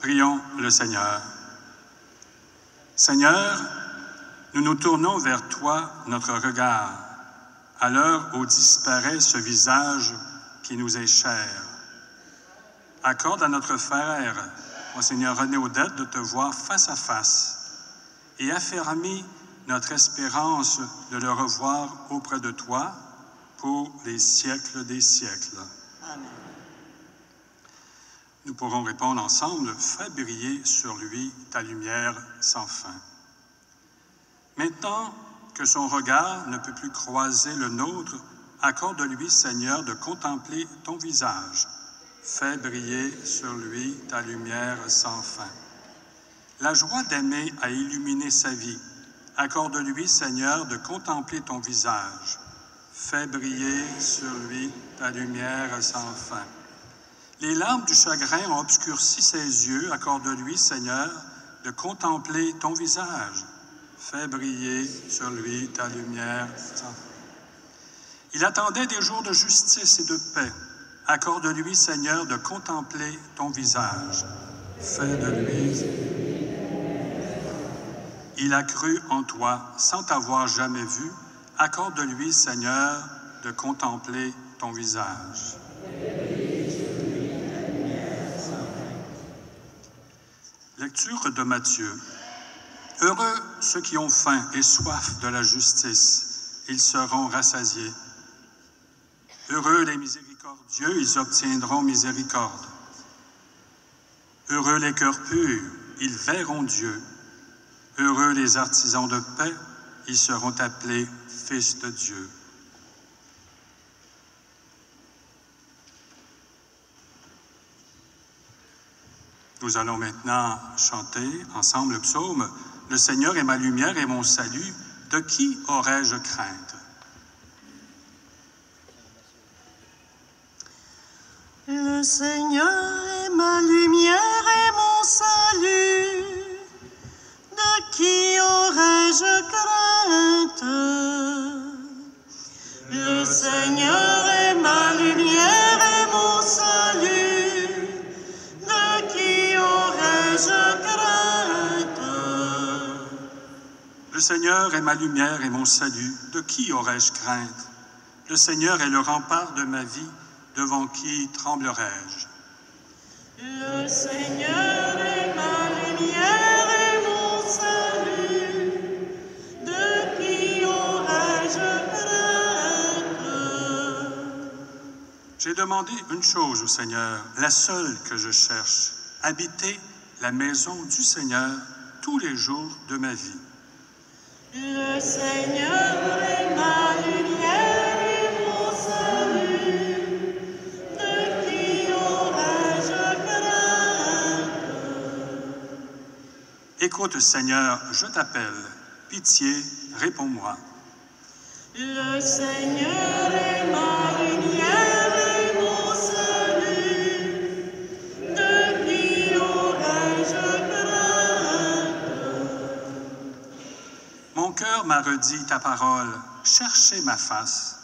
Prions le Seigneur. Seigneur, nous nous tournons vers toi notre regard, à l'heure où disparaît ce visage qui nous est cher. Accorde à notre frère, Monseigneur René Audette, de te voir face à face et affermis notre espérance de le revoir auprès de toi pour les siècles des siècles. Amen. Nous pourrons répondre ensemble, fais briller sur lui ta lumière sans fin. Maintenant que son regard ne peut plus croiser le nôtre, accorde-lui, Seigneur, de contempler ton visage. Fais briller sur lui ta lumière sans fin. La joie d'aimer a illuminé sa vie. Accorde-lui, Seigneur, de contempler ton visage. Fais briller sur lui ta lumière sans fin. Les larmes du chagrin ont obscurci ses yeux. Accorde-lui, Seigneur, de contempler ton visage. Fais briller sur lui ta lumière sans fin. Il attendait des jours de justice et de paix. Accorde-lui, Seigneur, de contempler ton visage. Fais de lui. Il a cru en toi sans t'avoir jamais vu. Accorde-lui, Seigneur, de contempler ton visage. Lecture de Matthieu. Heureux ceux qui ont faim et soif de la justice, ils seront rassasiés. Heureux les miséricordieux, ils obtiendront miséricorde. Heureux les cœurs purs, ils verront Dieu. Heureux les artisans de paix, ils seront appelés fils de Dieu. Nous allons maintenant chanter ensemble le psaume « Le Seigneur est ma lumière et mon salut, de qui aurais-je crainte ?» Le Seigneur est ma lumière et mon salut, de qui aurais-je crainte? Le Seigneur est ma lumière et mon salut, de qui aurais-je crainte? Le Seigneur est ma lumière et mon salut, de qui aurais-je crainte? Le Seigneur est le rempart de ma vie, devant qui tremblerais-je? Le Seigneur est ma lumière et mon salut, de qui aurais-je crainte? J'ai demandé une chose au Seigneur, la seule que je cherche, habiter la maison du Seigneur tous les jours de ma vie. Le Seigneur est ma lumière et mon salut, de qui aurais-je crainte? Écoute, Seigneur, je t'appelle. Pitié, réponds-moi. Le Seigneur est ma lumière et mon salut, de qui aurais-je crainte? Mon cœur m'a redit ta parole. Cherchez ma face.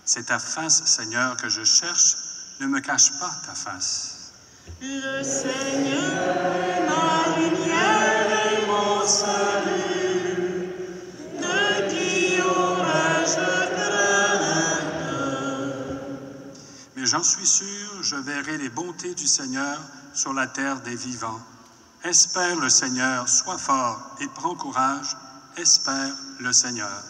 C'est ta face, Seigneur, que je cherche. Ne me cache pas ta face. Le Seigneur est ma lumière et mon salut, de qui aurais-je crainte? Mais j'en suis sûr, je verrai les bontés du Seigneur sur la terre des vivants. Espère le Seigneur, sois fort et prends courage. Espère le Seigneur.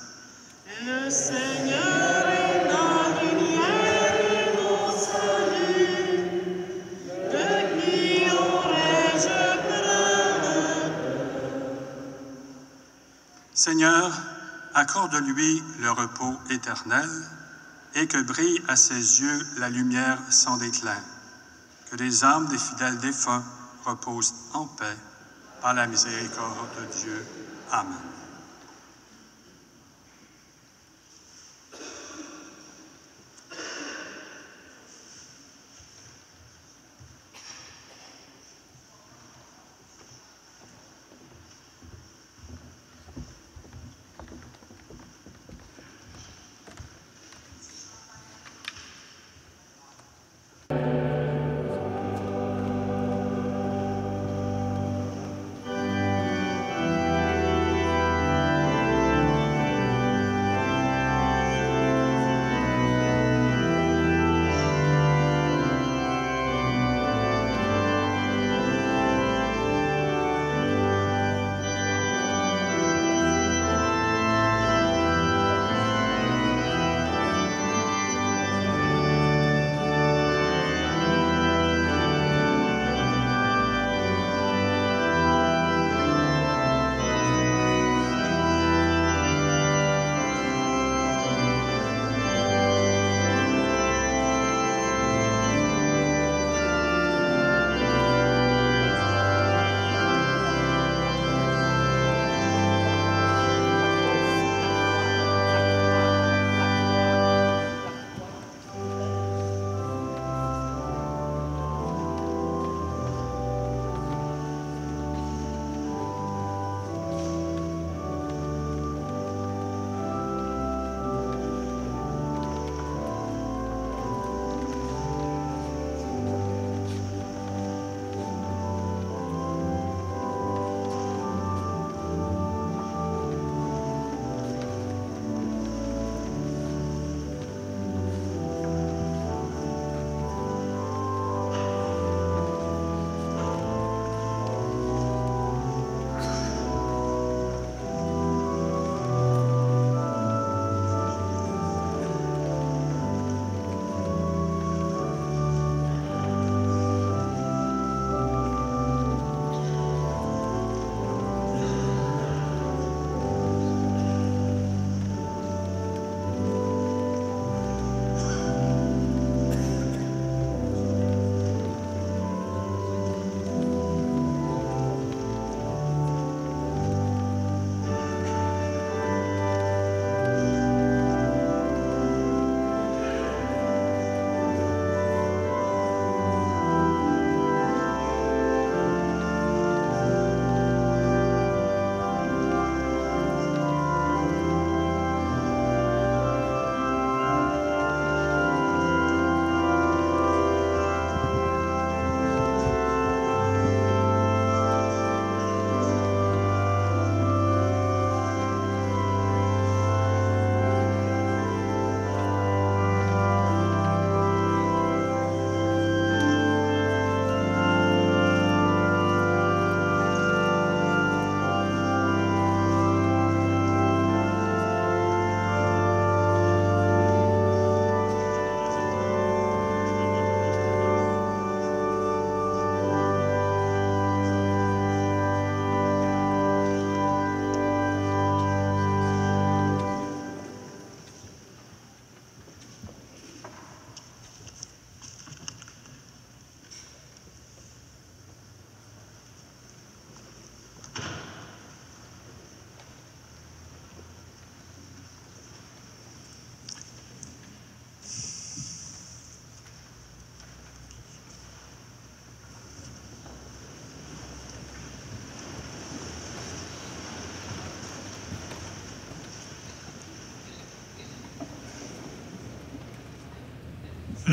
Le Seigneur est ma lumière et mon salut, de qui aurais-je crainte? Seigneur, accorde-lui le repos éternel et que brille à ses yeux la lumière sans déclin. Que les âmes des fidèles défunts reposent en paix par la miséricorde de Dieu. Amen.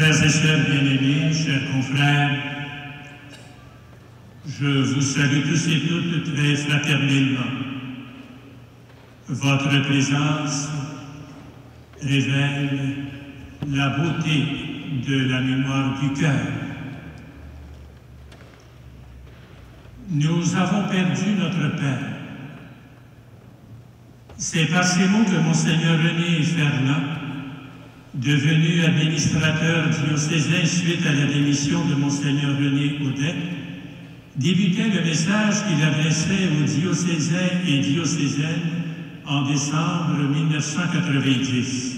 Frères et sœurs bien-aimés, chers confrères, je vous salue tous et toutes très fraternellement. Votre présence révèle la beauté de la mémoire du cœur. Nous avons perdu notre Père. C'est par ces mots que Monseigneur René Ferland, devenu administrateur diocésain suite à la démission de Monseigneur René Audet, débutait le message qu'il adressait aux diocésains et diocésaines en décembre 1990.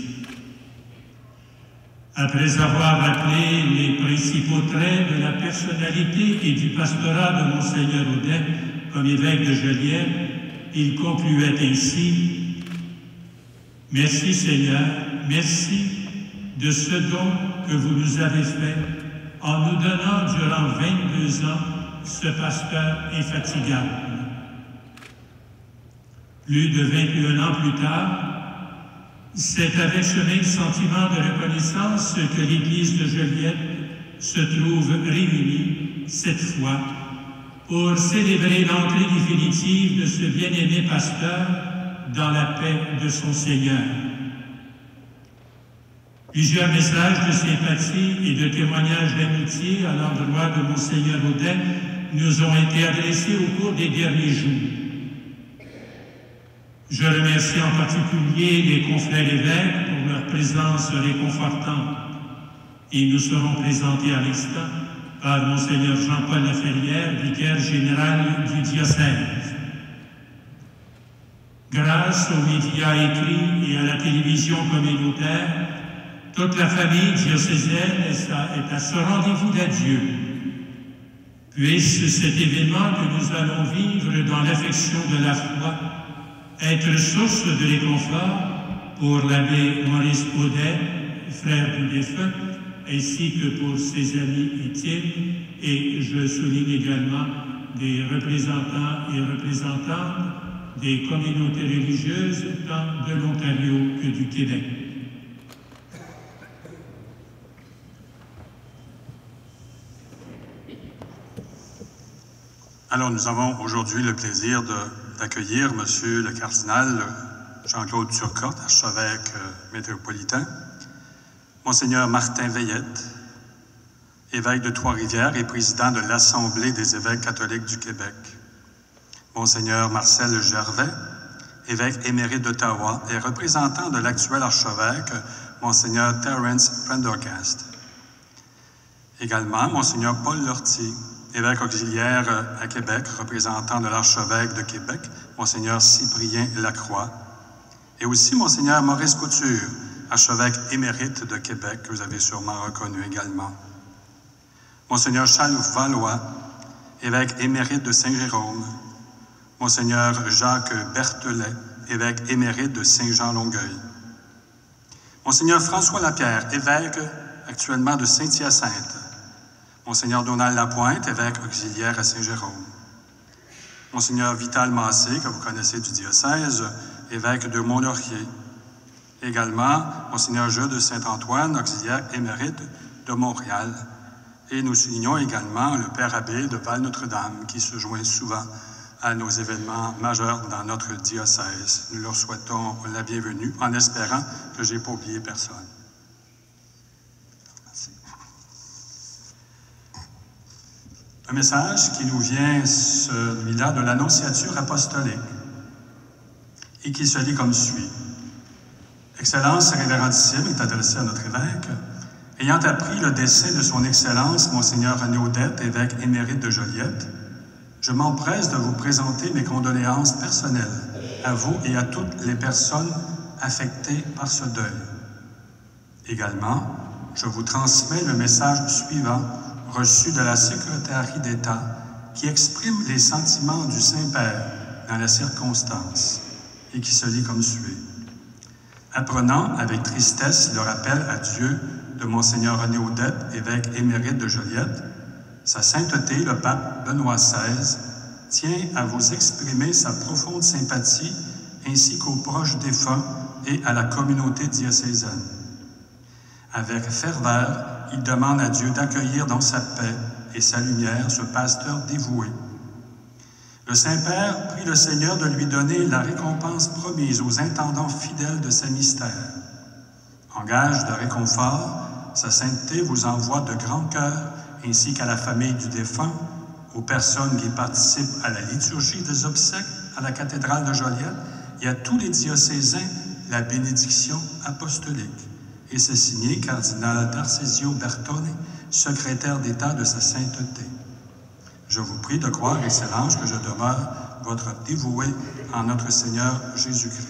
Après avoir rappelé les principaux traits de la personnalité et du pastorat de Monseigneur Audet comme évêque de Joliette, il concluait ainsi: « Merci Seigneur, merci de ce don que vous nous avez fait en nous donnant durant 22 ans ce pasteur infatigable. » Plus de 21 ans plus tard, c'est avec ce même sentiment de reconnaissance que l'Église de Joliette se trouve réunie, cette fois, pour célébrer l'entrée définitive de ce bien-aimé pasteur dans la paix de son Seigneur. Plusieurs messages de sympathie et de témoignages d'amitié à l'endroit de Monseigneur Audet nous ont été adressés au cours des derniers jours. Je remercie en particulier les confrères évêques pour leur présence réconfortante. Ils nous seront présentés à l'instant par Monseigneur Jean-Paul Laferrière, vicaire général du diocèse. Grâce aux médias écrits et à la télévision communautaire, toute la famille diocésaine est à ce rendez-vous d'adieu. Puisse cet événement que nous allons vivre dans l'affection de la foi être source de réconfort pour l'abbé Maurice Audet, frère du défunt, ainsi que pour ses amis intimes, et je souligne également des représentants et représentantes des communautés religieuses tant de l'Ontario que du Québec. Alors, nous avons aujourd'hui le plaisir d'accueillir Monsieur le cardinal Jean-Claude Turcotte, archevêque métropolitain, Monseigneur Martin Veillette, évêque de Trois-Rivières et président de l'Assemblée des évêques catholiques du Québec, Monseigneur Marcel Gervais, évêque émérite d'Ottawa et représentant de l'actuel archevêque, Monseigneur Terence Prendergast. Également, Monseigneur Paul Lortie, évêque auxiliaire à Québec, représentant de l'archevêque de Québec, Monseigneur Cyprien Lacroix, et aussi Monseigneur Maurice Couture, archevêque émérite de Québec, que vous avez sûrement reconnu également. Monseigneur Charles Valois, évêque émérite de Saint-Jérôme, Monseigneur Jacques Berthelet, évêque émérite de Saint-Jean-Longueuil, Monseigneur François Lapierre, évêque actuellement de Saint-Hyacinthe, Monseigneur Donald Lapointe, évêque auxiliaire à Saint-Jérôme, Monseigneur Vital Massé, que vous connaissez du diocèse, évêque de Mont-Laurier, également Monseigneur Jules de Saint-Antoine, auxiliaire émérite de Montréal, et nous soulignons également le Père abbé de Val-Notre-Dame, qui se joint souvent à nos événements majeurs dans notre diocèse. Nous leur souhaitons la bienvenue, en espérant que je n'ai pas oublié personne. Merci. Un message qui nous vient, celui-là, de l'Annonciature apostolique, et qui se lit comme suit. Excellence révérendissime est adressée à notre évêque. Ayant appris le décès de son Excellence, Monseigneur René Audet, évêque émérite de Joliette, je m'empresse de vous présenter mes condoléances personnelles à vous et à toutes les personnes affectées par ce deuil. Également, je vous transmets le message suivant reçu de la Secrétaire d'État qui exprime les sentiments du Saint-Père dans la circonstance et qui se lit comme suit. Apprenant avec tristesse le rappel à Dieu de Monseigneur René Audet, évêque émérite de Joliette, Sa Sainteté, le pape Benoît XVI, tient à vous exprimer sa profonde sympathie ainsi qu'aux proches défunts et à la communauté diocésaine. Avec ferveur, il demande à Dieu d'accueillir dans sa paix et sa lumière ce pasteur dévoué. Le Saint-Père prie le Seigneur de lui donner la récompense promise aux intendants fidèles de ses mystères. En gage de réconfort, sa sainteté vous envoie de grands cœurs, ainsi qu'à la famille du défunt, aux personnes qui participent à la liturgie des obsèques à la cathédrale de Joliette et à tous les diocésains la bénédiction apostolique. Et c'est signé cardinal Tarcisio Bertone, secrétaire d'État de sa sainteté. Je vous prie de croire, Excellence, que je demeure votre dévoué en notre Seigneur Jésus-Christ.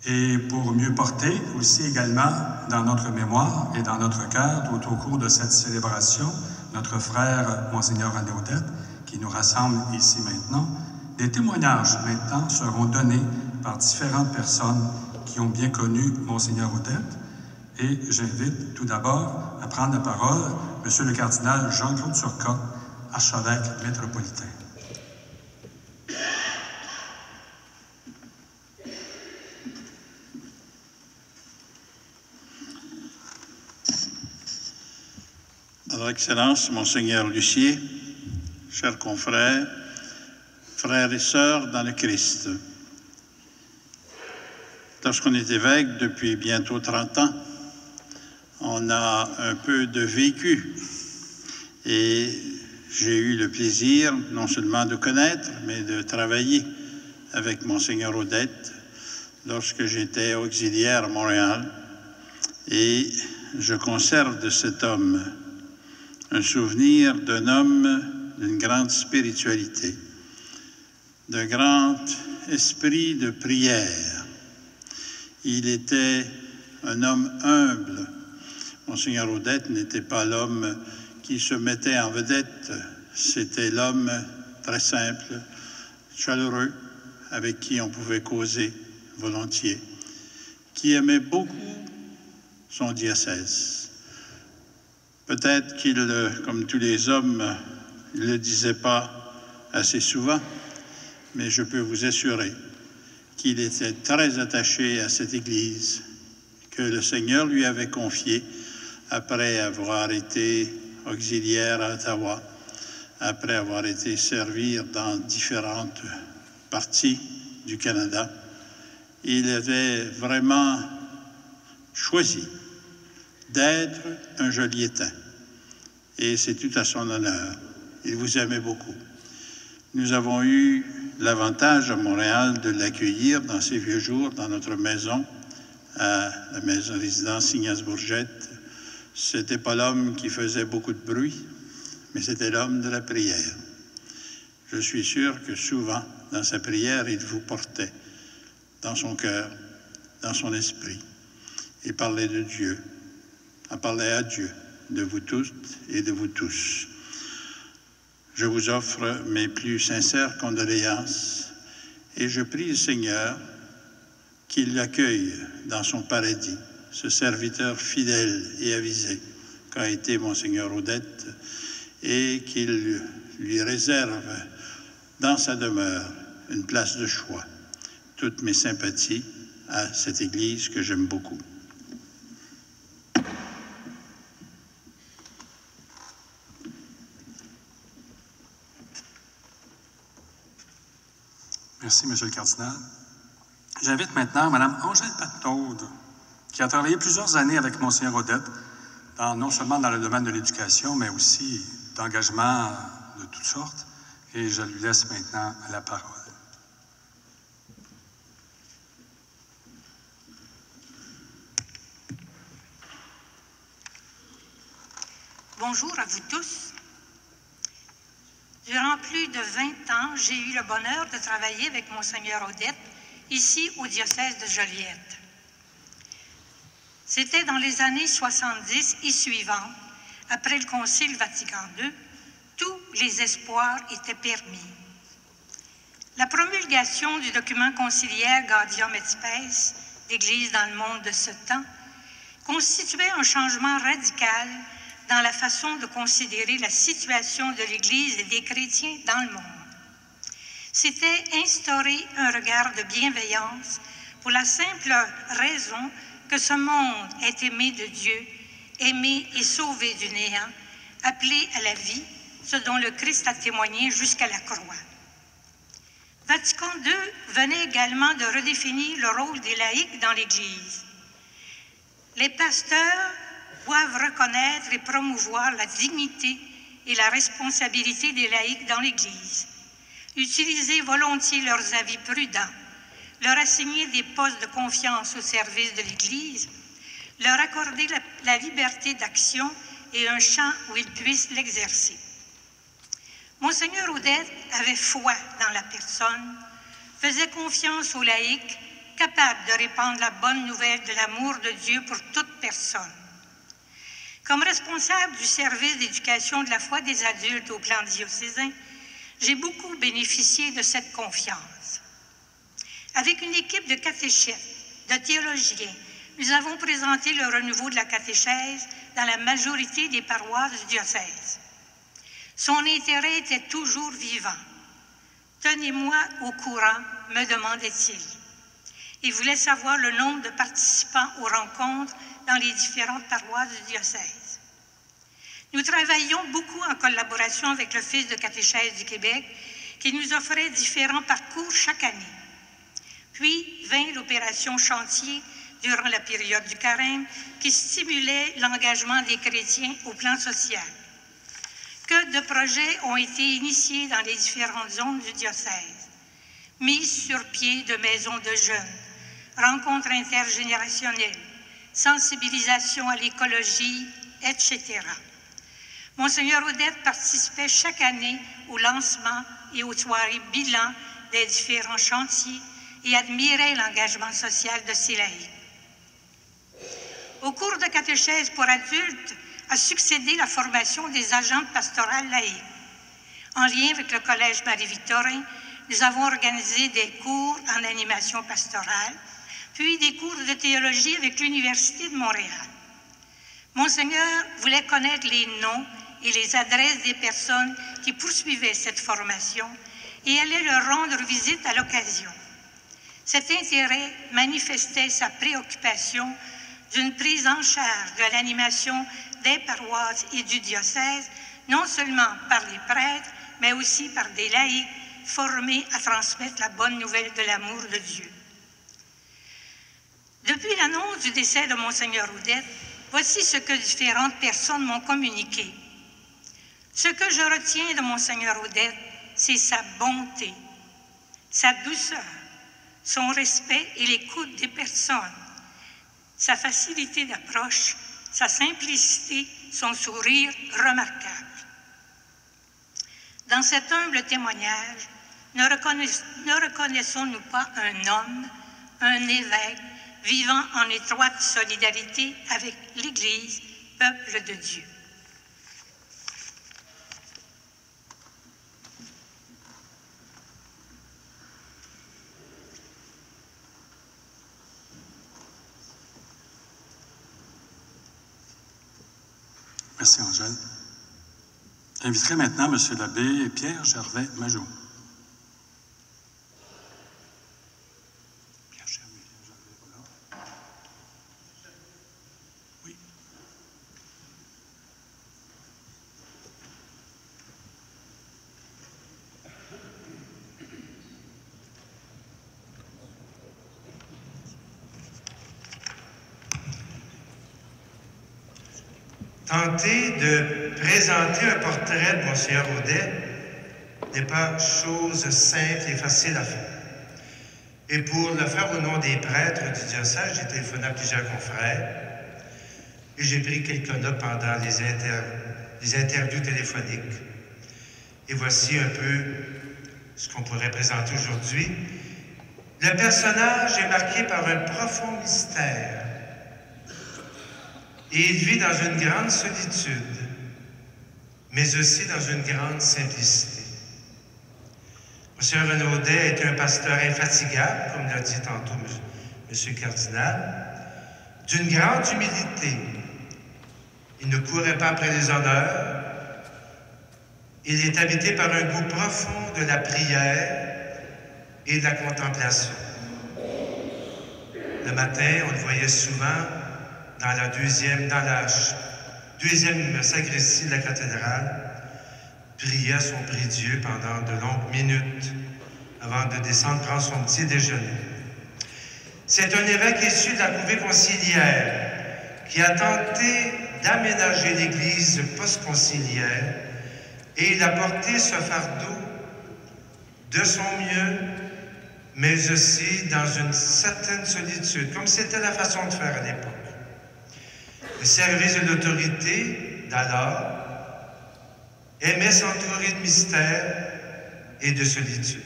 Et pour mieux porter aussi également dans notre mémoire et dans notre cœur tout au cours de cette célébration, notre frère Monseigneur René Audette, qui nous rassemble ici maintenant, des témoignages maintenant seront donnés par différentes personnes qui ont bien connu Monseigneur Audette. Et j'invite tout d'abord à prendre la parole Monsieur le cardinal Jean-Claude Turcotte, archevêque métropolitain. Alors, Excellence, Monseigneur Lucier, chers confrères, frères et sœurs dans le Christ, lorsqu'on est évêque depuis bientôt 30 ans, on a un peu de vécu et j'ai eu le plaisir non seulement de connaître, mais de travailler avec Monseigneur Audette lorsque j'étais auxiliaire à Montréal et je conserve de cet homme un souvenir d'un homme d'une grande spiritualité, d'un grand esprit de prière. Il était un homme humble. Monseigneur Audette n'était pas l'homme qui se mettait en vedette, c'était l'homme très simple, chaleureux, avec qui on pouvait causer volontiers, qui aimait beaucoup son diocèse. Peut-être qu'il, comme tous les hommes, il ne le disait pas assez souvent, mais je peux vous assurer qu'il était très attaché à cette Église que le Seigneur lui avait confiée après avoir été auxiliaire à Ottawa, après avoir été servir dans différentes parties du Canada. Il avait vraiment choisi d'être un Joliétain. Et c'est tout à son honneur. Il vous aimait beaucoup. Nous avons eu l'avantage à Montréal de l'accueillir dans ses vieux jours, dans notre maison, à la maison résidence Ignace Bourgette. C'était pas l'homme qui faisait beaucoup de bruit, mais c'était l'homme de la prière. Je suis sûr que souvent, dans sa prière, il vous portait dans son cœur, dans son esprit, et parlait de Dieu. À parler à Dieu, de vous toutes et de vous tous. Je vous offre mes plus sincères condoléances et je prie le Seigneur qu'il l'accueille dans son paradis, ce serviteur fidèle et avisé qu'a été Monseigneur Audette, et qu'il lui réserve dans sa demeure une place de choix. Toutes mes sympathies à cette Église que j'aime beaucoup. Merci, Monsieur le cardinal. J'invite maintenant Mme Angèle Patnaud, qui a travaillé plusieurs années avec Monseigneur Audette, non seulement dans le domaine de l'éducation, mais aussi d'engagement de toutes sortes. Et je lui laisse maintenant la parole. Bonjour à vous tous. Durant plus de 20 ans, j'ai eu le bonheur de travailler avec Monseigneur Audette, ici au diocèse de Joliette. C'était dans les années 70 et suivantes, après le Concile Vatican II, tous les espoirs étaient permis. La promulgation du document conciliaire Gaudium et Spes, l'Église dans le monde de ce temps, constituait un changement radical dans la façon de considérer la situation de l'Église et des chrétiens dans le monde. C'était instaurer un regard de bienveillance pour la simple raison que ce monde est aimé de Dieu aimé et sauvé du néant, appelé à la vie, ce dont le Christ a témoigné jusqu'à la croix. Vatican II venait également de redéfinir le rôle des laïcs dans l'Église. Les pasteurs doivent reconnaître et promouvoir la dignité et la responsabilité des laïcs dans l'Église, utiliser volontiers leurs avis prudents, leur assigner des postes de confiance au service de l'Église, leur accorder la liberté d'action et un champ où ils puissent l'exercer. Monseigneur Audet avait foi dans la personne, faisait confiance aux laïcs, capables de répandre la bonne nouvelle de l'amour de Dieu pour toute personne. Comme responsable du service d'éducation de la foi des adultes au plan diocésain, j'ai beaucoup bénéficié de cette confiance. Avec une équipe de catéchètes, de théologiens, nous avons présenté le renouveau de la catéchèse dans la majorité des paroisses du diocèse. Son intérêt était toujours vivant. « Tenez-moi au courant », me demandait-il. Il voulait savoir le nombre de participants aux rencontres dans les différentes paroisses du diocèse. Nous travaillions beaucoup en collaboration avec l'Office de catéchèse du Québec, qui nous offrait différents parcours chaque année. Puis vint l'opération Chantier durant la période du Carême, qui stimulait l'engagement des chrétiens au plan social. Que de projets ont été initiés dans les différentes zones du diocèse. Mise sur pied de maisons de jeunes, rencontres intergénérationnelles, sensibilisation à l'écologie, etc. Monseigneur Audet participait chaque année au lancement et aux soirées bilan des différents chantiers et admirait l'engagement social de ses laïcs. Au cours de catéchèse pour adultes, a succédé la formation des agentes pastorales laïques. En lien avec le Collège Marie-Victorin, nous avons organisé des cours en animation pastorale, puis des cours de théologie avec l'Université de Montréal. Monseigneur voulait connaître les noms et les adresses des personnes qui poursuivaient cette formation et allait leur rendre visite à l'occasion. Cet intérêt manifestait sa préoccupation d'une prise en charge de l'animation des paroisses et du diocèse, non seulement par les prêtres, mais aussi par des laïcs formés à transmettre la bonne nouvelle de l'amour de Dieu. Depuis l'annonce du décès de Monseigneur Audet, voici ce que différentes personnes m'ont communiqué. Ce que je retiens de Monseigneur Audet, c'est sa bonté, sa douceur, son respect et l'écoute des personnes, sa facilité d'approche, sa simplicité, son sourire remarquable. Dans cet humble témoignage, ne reconnaissons-nous pas un homme, un évêque, vivant en étroite solidarité avec l'Église, peuple de Dieu? Merci, Angèle. J'inviterai maintenant M. l'abbé Pierre Gervais Majot. Pierre Gervais, voilà. Oui. Tenter de présenter un portrait de Monseigneur Audet n'est pas chose simple et facile à faire. Et pour le faire au nom des prêtres du diocèse, j'ai téléphoné à plusieurs confrères et j'ai pris quelques notes pendant les interviews téléphoniques. Et voici un peu ce qu'on pourrait présenter aujourd'hui. Le personnage est marqué par un profond mystère. Et il vit dans une grande solitude, mais aussi dans une grande simplicité. M. Renaud Audet est un pasteur infatigable, comme l'a dit tantôt M. le cardinal, d'une grande humilité. Il ne courait pas après les honneurs. Il est habité par un goût profond de la prière et de la contemplation. Le matin, on le voyait souvent dans la deuxième sacristie de la cathédrale, priait son prie-Dieu pendant de longues minutes avant de descendre prendre son petit déjeuner. C'est un évêque issu de la couvée conciliaire qui a tenté d'aménager l'Église post-conciliaire et il a porté ce fardeau de son mieux, mais aussi dans une certaine solitude, comme c'était la façon de faire à l'époque. Le service de l'autorité d'alors aimait s'entourer de mystère et de solitude.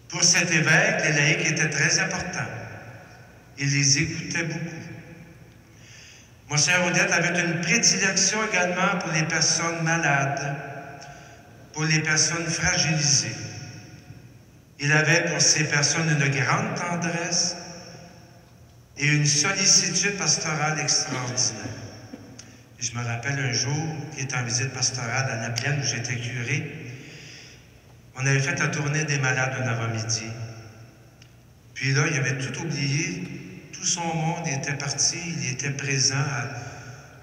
Pour cet évêque, les laïcs étaient très importants. Il les écoutait beaucoup. Monseigneur Audette avait une prédilection également pour les personnes malades, pour les personnes fragilisées. Il avait pour ces personnes une grande tendresse et une sollicitude pastorale extraordinaire. Et je me rappelle un jour qu'il était en visite pastorale à La Plaine où j'étais curé. On avait fait la tournée des malades un avant-midi. Puis là, il avait tout oublié. Tout son monde était parti. Il était présent à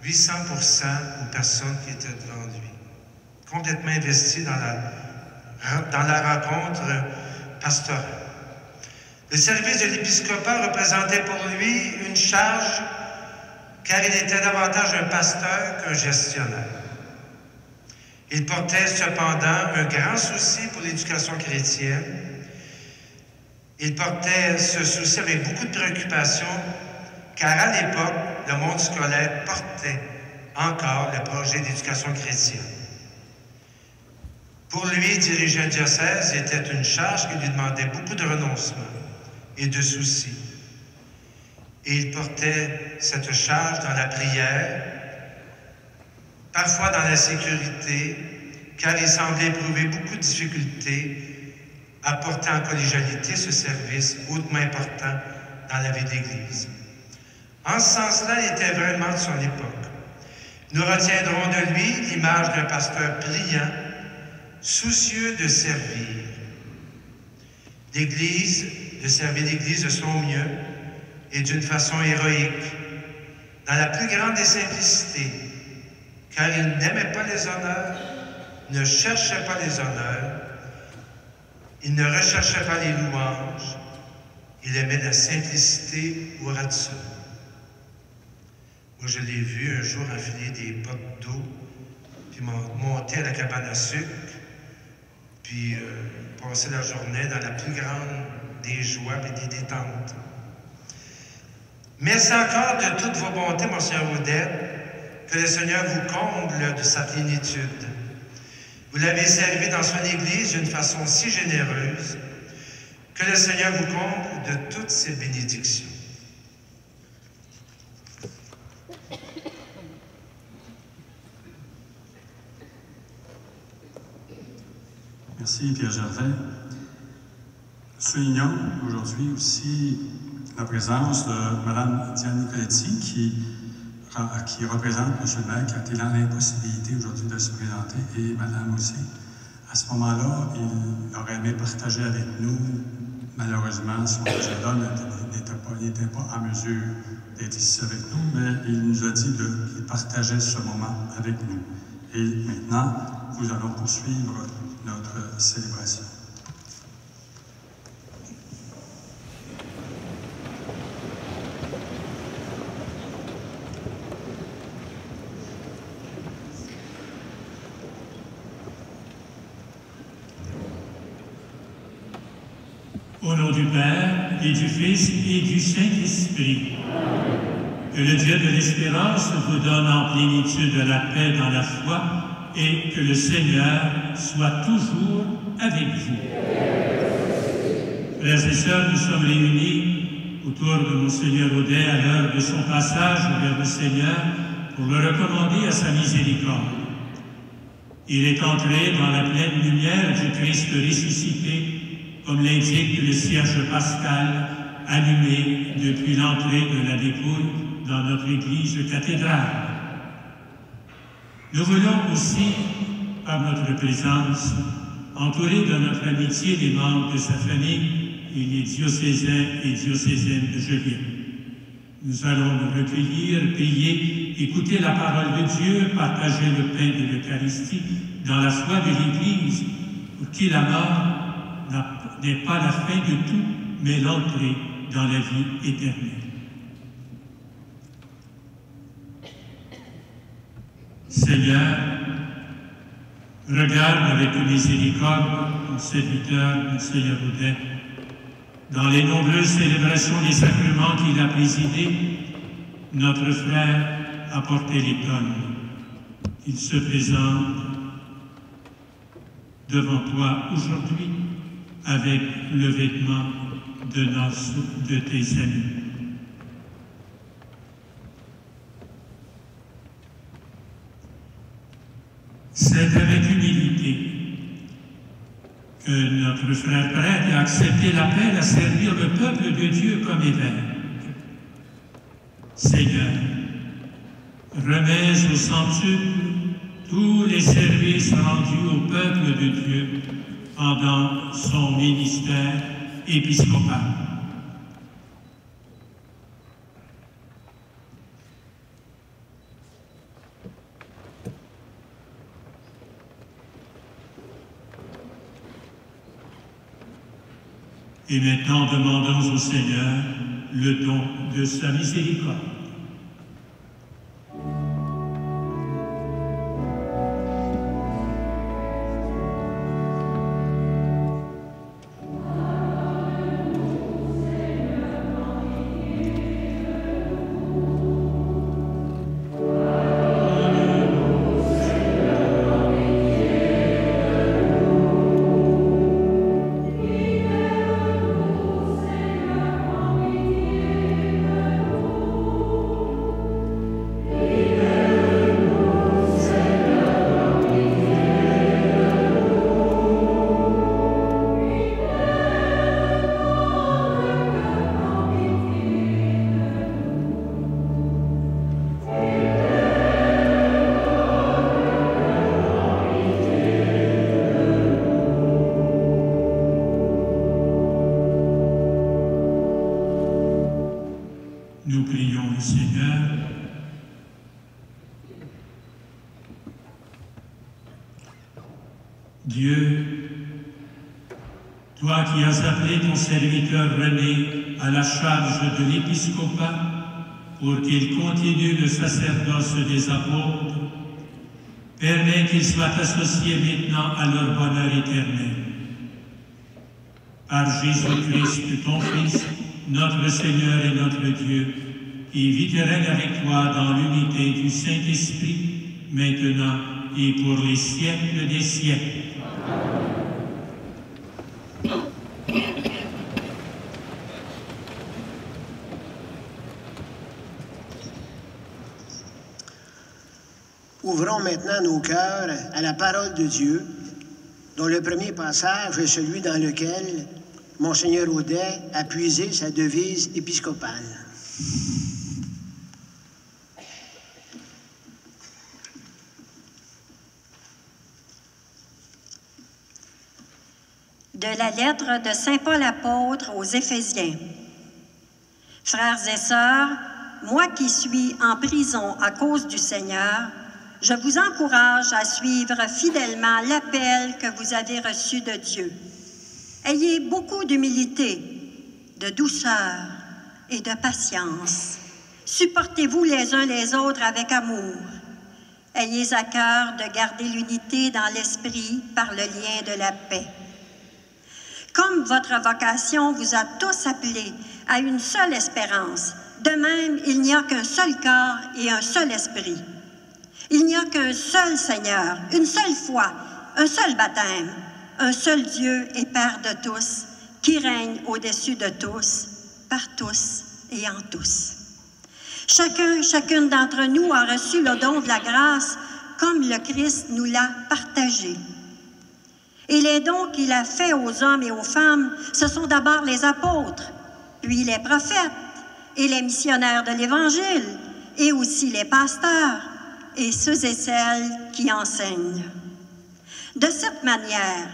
800% aux personnes qui étaient devant lui. Complètement investi dans la rencontre pastorale. Le service de l'épiscopat représentait pour lui une charge car il était davantage un pasteur qu'un gestionnaire. Il portait cependant un grand souci pour l'éducation chrétienne. Il portait ce souci avec beaucoup de préoccupation, car à l'époque, le monde scolaire portait encore le projet d'éducation chrétienne. Pour lui, diriger un diocèse était une charge qui lui demandait beaucoup de renoncement et de soucis. Et il portait cette charge dans la prière, parfois dans la sécurité, car il semblait éprouver beaucoup de difficultés à porter en collégialité ce service hautement important dans la vie de l'Église. En ce sens-là, il était vraiment de son époque. Nous retiendrons de lui l'image d'un pasteur brillant, soucieux de servir l'Église, de servir l'Église de son mieux et d'une façon héroïque, dans la plus grande des simplicités, car il n'aimait pas les honneurs, ne cherchait pas les honneurs, il ne recherchait pas les louanges, il aimait la simplicité au ras de sol. Moi, je l'ai vu un jour enfiler des bottes d'eau, puis monter à la cabane à sucre, puis passer la journée dans la plus grande des joies et des détentes. Merci encore de toutes vos bontés, Monseigneur Audette, que le Seigneur vous comble de sa plénitude. Vous l'avez servi dans son Église d'une façon si généreuse que le Seigneur vous comble de toutes ses bénédictions. Merci Pierre Gervais. Soulignons aujourd'hui aussi la présence de Mme Diane Nicoletti qui représente M. le maire qui a été dans l'impossibilité aujourd'hui de se présenter et Mme aussi. À ce moment-là, il aurait aimé partager avec nous. Malheureusement, son agenda n'était pas en mesure d'être ici avec nous, mais il nous a dit qu'il partageait ce moment avec nous. Et maintenant, nous allons poursuivre notre célébration. Au nom du Père, et du Fils, et du Saint-Esprit, que le Dieu de l'espérance vous donne en plénitude de la paix dans la foi, et que le Seigneur soit toujours avec vous. Frères et sœurs, nous sommes réunis autour de Monseigneur Audet à l'heure de son passage vers le Seigneur pour le recommander à sa miséricorde. Il est entré dans la pleine lumière du Christ ressuscité, comme l'indique le cierge pascal allumé depuis l'entrée de la dépouille dans notre église cathédrale. Nous voulons aussi, par notre présence, entourer de notre amitié les membres de sa famille et les diocésains et diocésaines de Joliette. Nous allons nous recueillir, prier, écouter la parole de Dieu, partager le pain de l'Eucharistie dans la foi de l'Église, pour qui la mort n'est pas la fin de tout, mais l'entrée dans la vie éternelle. Seigneur, regarde avec miséricorde ton serviteur, Monseigneur Audet, dans les nombreuses célébrations des sacrements qu'il a présidés. Notre frère a porté les tonnes. Il se présente devant toi aujourd'hui avec le vêtement de noces de tes amis. C'est avec humilité que notre frère prêtre a accepté l'appel à servir le peuple de Dieu comme évêque. Seigneur, remets au centuple tous les services rendus au peuple de Dieu pendant son ministère épiscopal. Et maintenant, demandons au Seigneur le don de sa miséricorde. Nous prions le Seigneur. Dieu, toi qui as appelé ton serviteur René à la charge de l'épiscopat pour qu'il continue le sacerdoce des apôtres, permets qu'il soit associé maintenant à leur bonheur éternel. Par Jésus-Christ, ton Fils, notre Seigneur et notre Dieu, qui vit et règne avec toi dans l'unité du Saint-Esprit, maintenant et pour les siècles des siècles. Ouvrons maintenant nos cœurs à la parole de Dieu, dont le premier passage est celui dans lequel Monseigneur Audet a puisé sa devise épiscopale. De la lettre de saint Paul apôtre aux Éphésiens. Frères et sœurs, moi qui suis en prison à cause du Seigneur, je vous encourage à suivre fidèlement l'appel que vous avez reçu de Dieu. Ayez beaucoup d'humilité, de douceur et de patience. Supportez-vous les uns les autres avec amour. Ayez à cœur de garder l'unité dans l'esprit par le lien de la paix. Comme votre vocation vous a tous appelés à une seule espérance, de même, il n'y a qu'un seul corps et un seul esprit. Il n'y a qu'un seul Seigneur, une seule foi, un seul baptême, un seul Dieu et Père de tous, qui règne au-dessus de tous, par tous et en tous. Chacune d'entre nous a reçu le don de la grâce comme le Christ nous l'a partagé. Et les dons qu'il a faits aux hommes et aux femmes, ce sont d'abord les apôtres, puis les prophètes et les missionnaires de l'Évangile, et aussi les pasteurs et ceux et celles qui enseignent. De cette manière,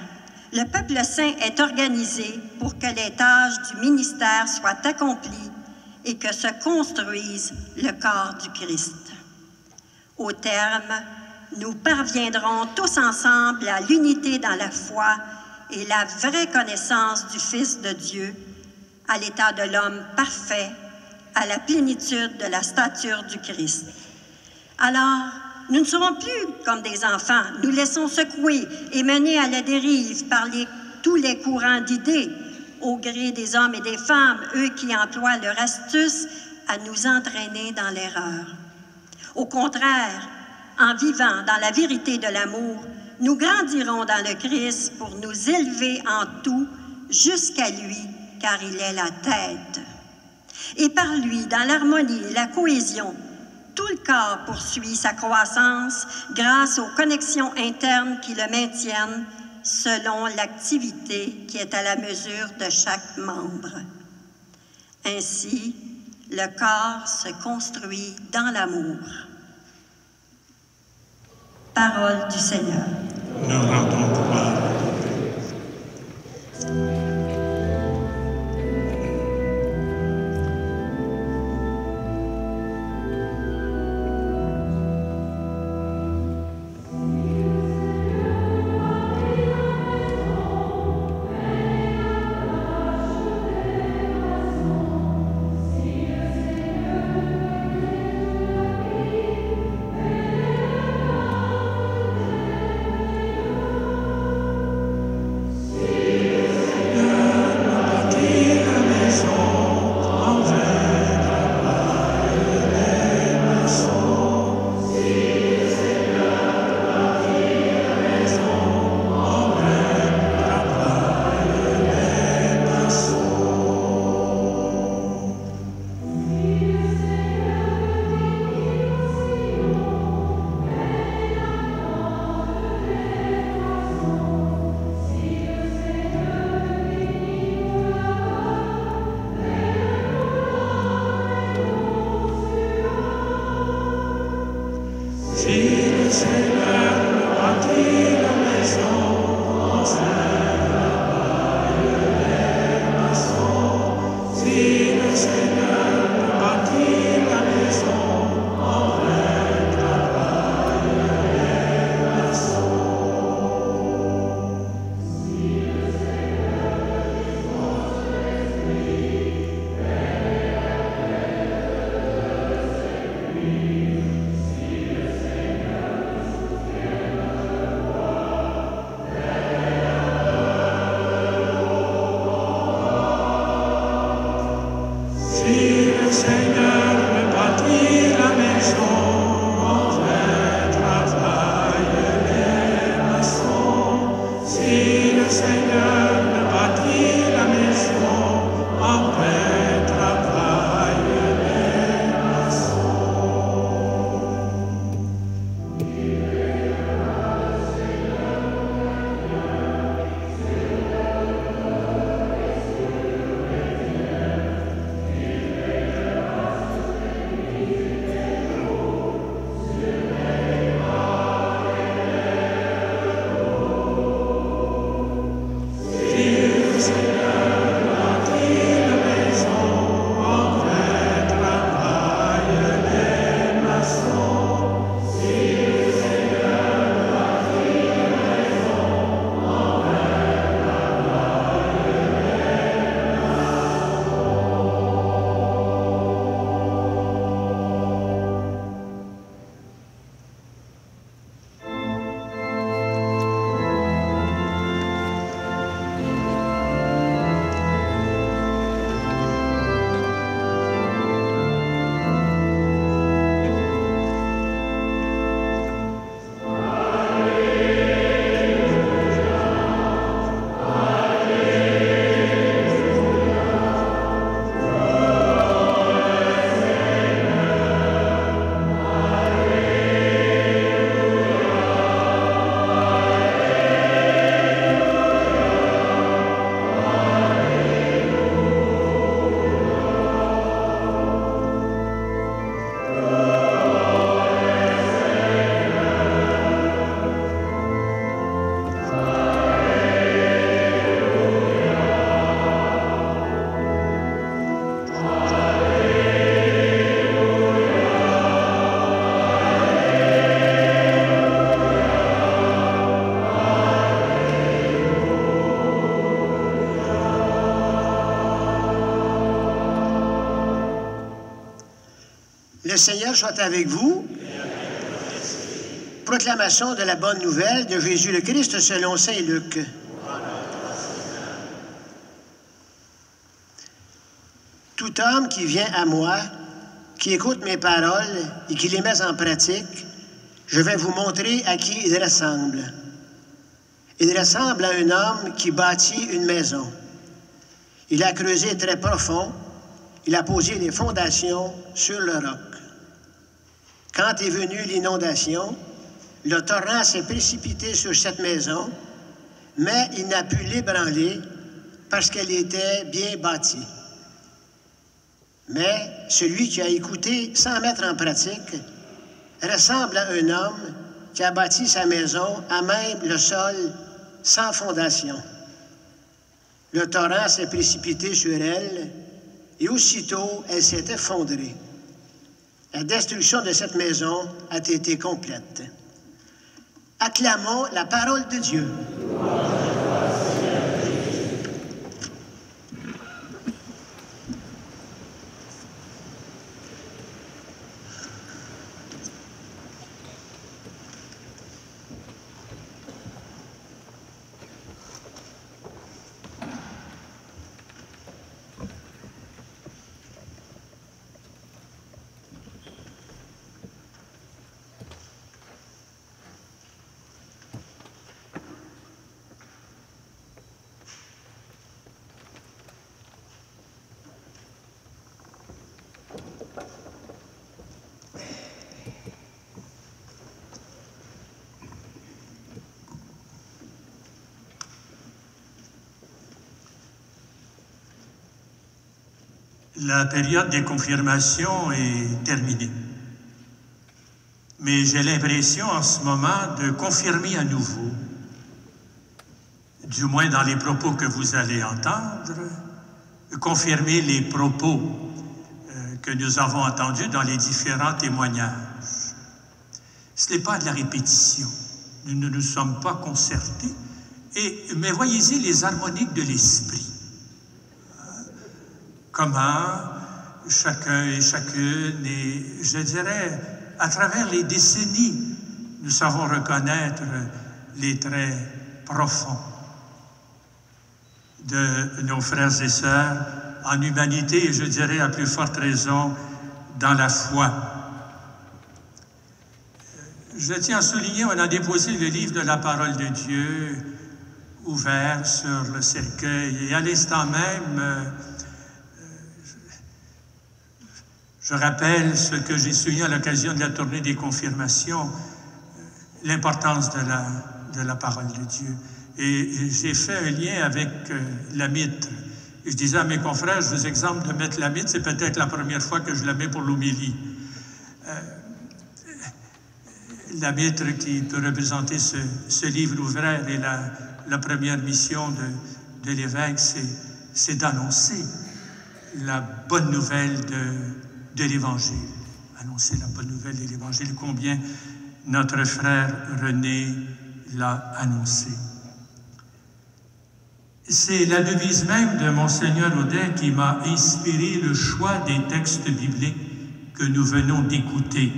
le peuple saint est organisé pour que les tâches du ministère soient accomplies et que se construise le corps du Christ. Au terme, nous parviendrons tous ensemble à l'unité dans la foi et la vraie connaissance du Fils de Dieu, à l'état de l'homme parfait, à la plénitude de la stature du Christ. Alors, nous ne serons plus comme des enfants, nous laissons secouer et mener à la dérive par tous les courants d'idées, au gré des hommes et des femmes, eux qui emploient leur astuce à nous entraîner dans l'erreur. Au contraire, en vivant dans la vérité de l'amour, nous grandirons dans le Christ pour nous élever en tout jusqu'à lui, car il est la tête. Et par lui, dans l'harmonie et la cohésion, tout le corps poursuit sa croissance grâce aux connexions internes qui le maintiennent selon l'activité qui est à la mesure de chaque membre. Ainsi, le corps se construit dans l'amour. Parole du Seigneur. Nous rendons gloire. Le Seigneur soit avec vous. Proclamation de la bonne nouvelle de Jésus le Christ selon saint Luc. Tout homme qui vient à moi, qui écoute mes paroles et qui les met en pratique, je vais vous montrer à qui il ressemble. Il ressemble à un homme qui bâtit une maison. Il a creusé très profond, il a posé les fondations sur le roc. Quand est venue l'inondation, le torrent s'est précipité sur cette maison, mais il n'a pu l'ébranler parce qu'elle était bien bâtie. Mais celui qui a écouté sans mettre en pratique ressemble à un homme qui a bâti sa maison à même le sol sans fondation. Le torrent s'est précipité sur elle et aussitôt elle s'est effondrée. La destruction de cette maison a été complète. Acclamons la parole de Dieu. La période des confirmations est terminée. Mais j'ai l'impression en ce moment de confirmer à nouveau, du moins dans les propos que vous allez entendre, confirmer les propos que nous avons entendus dans les différents témoignages. Ce n'est pas de la répétition. Nous ne nous sommes pas concertés. Mais voyez-y les harmoniques de l'esprit. Comment chacun et chacune, et je dirais, à travers les décennies, nous savons reconnaître les traits profonds de nos frères et sœurs en humanité, et je dirais à plus forte raison dans la foi. Je tiens à souligner, on a déposé le livre de la parole de Dieu ouvert sur le cercueil, et à l'instant même, je rappelle ce que j'ai souligné à l'occasion de la tournée des confirmations, l'importance de la parole de Dieu. Et j'ai fait un lien avec la mitre. Et je disais à mes confrères, je vous exempte de mettre la mitre, c'est peut-être la première fois que je la mets pour l'homélie. La mitre qui peut représenter ce livre ouvert, et la première mission de l'évêque, c'est d'annoncer la bonne nouvelle de l'Évangile. Annoncer la bonne nouvelle de l'Évangile, combien notre frère René l'a annoncé. C'est la devise même de Monseigneur Audet qui m'a inspiré le choix des textes bibliques que nous venons d'écouter.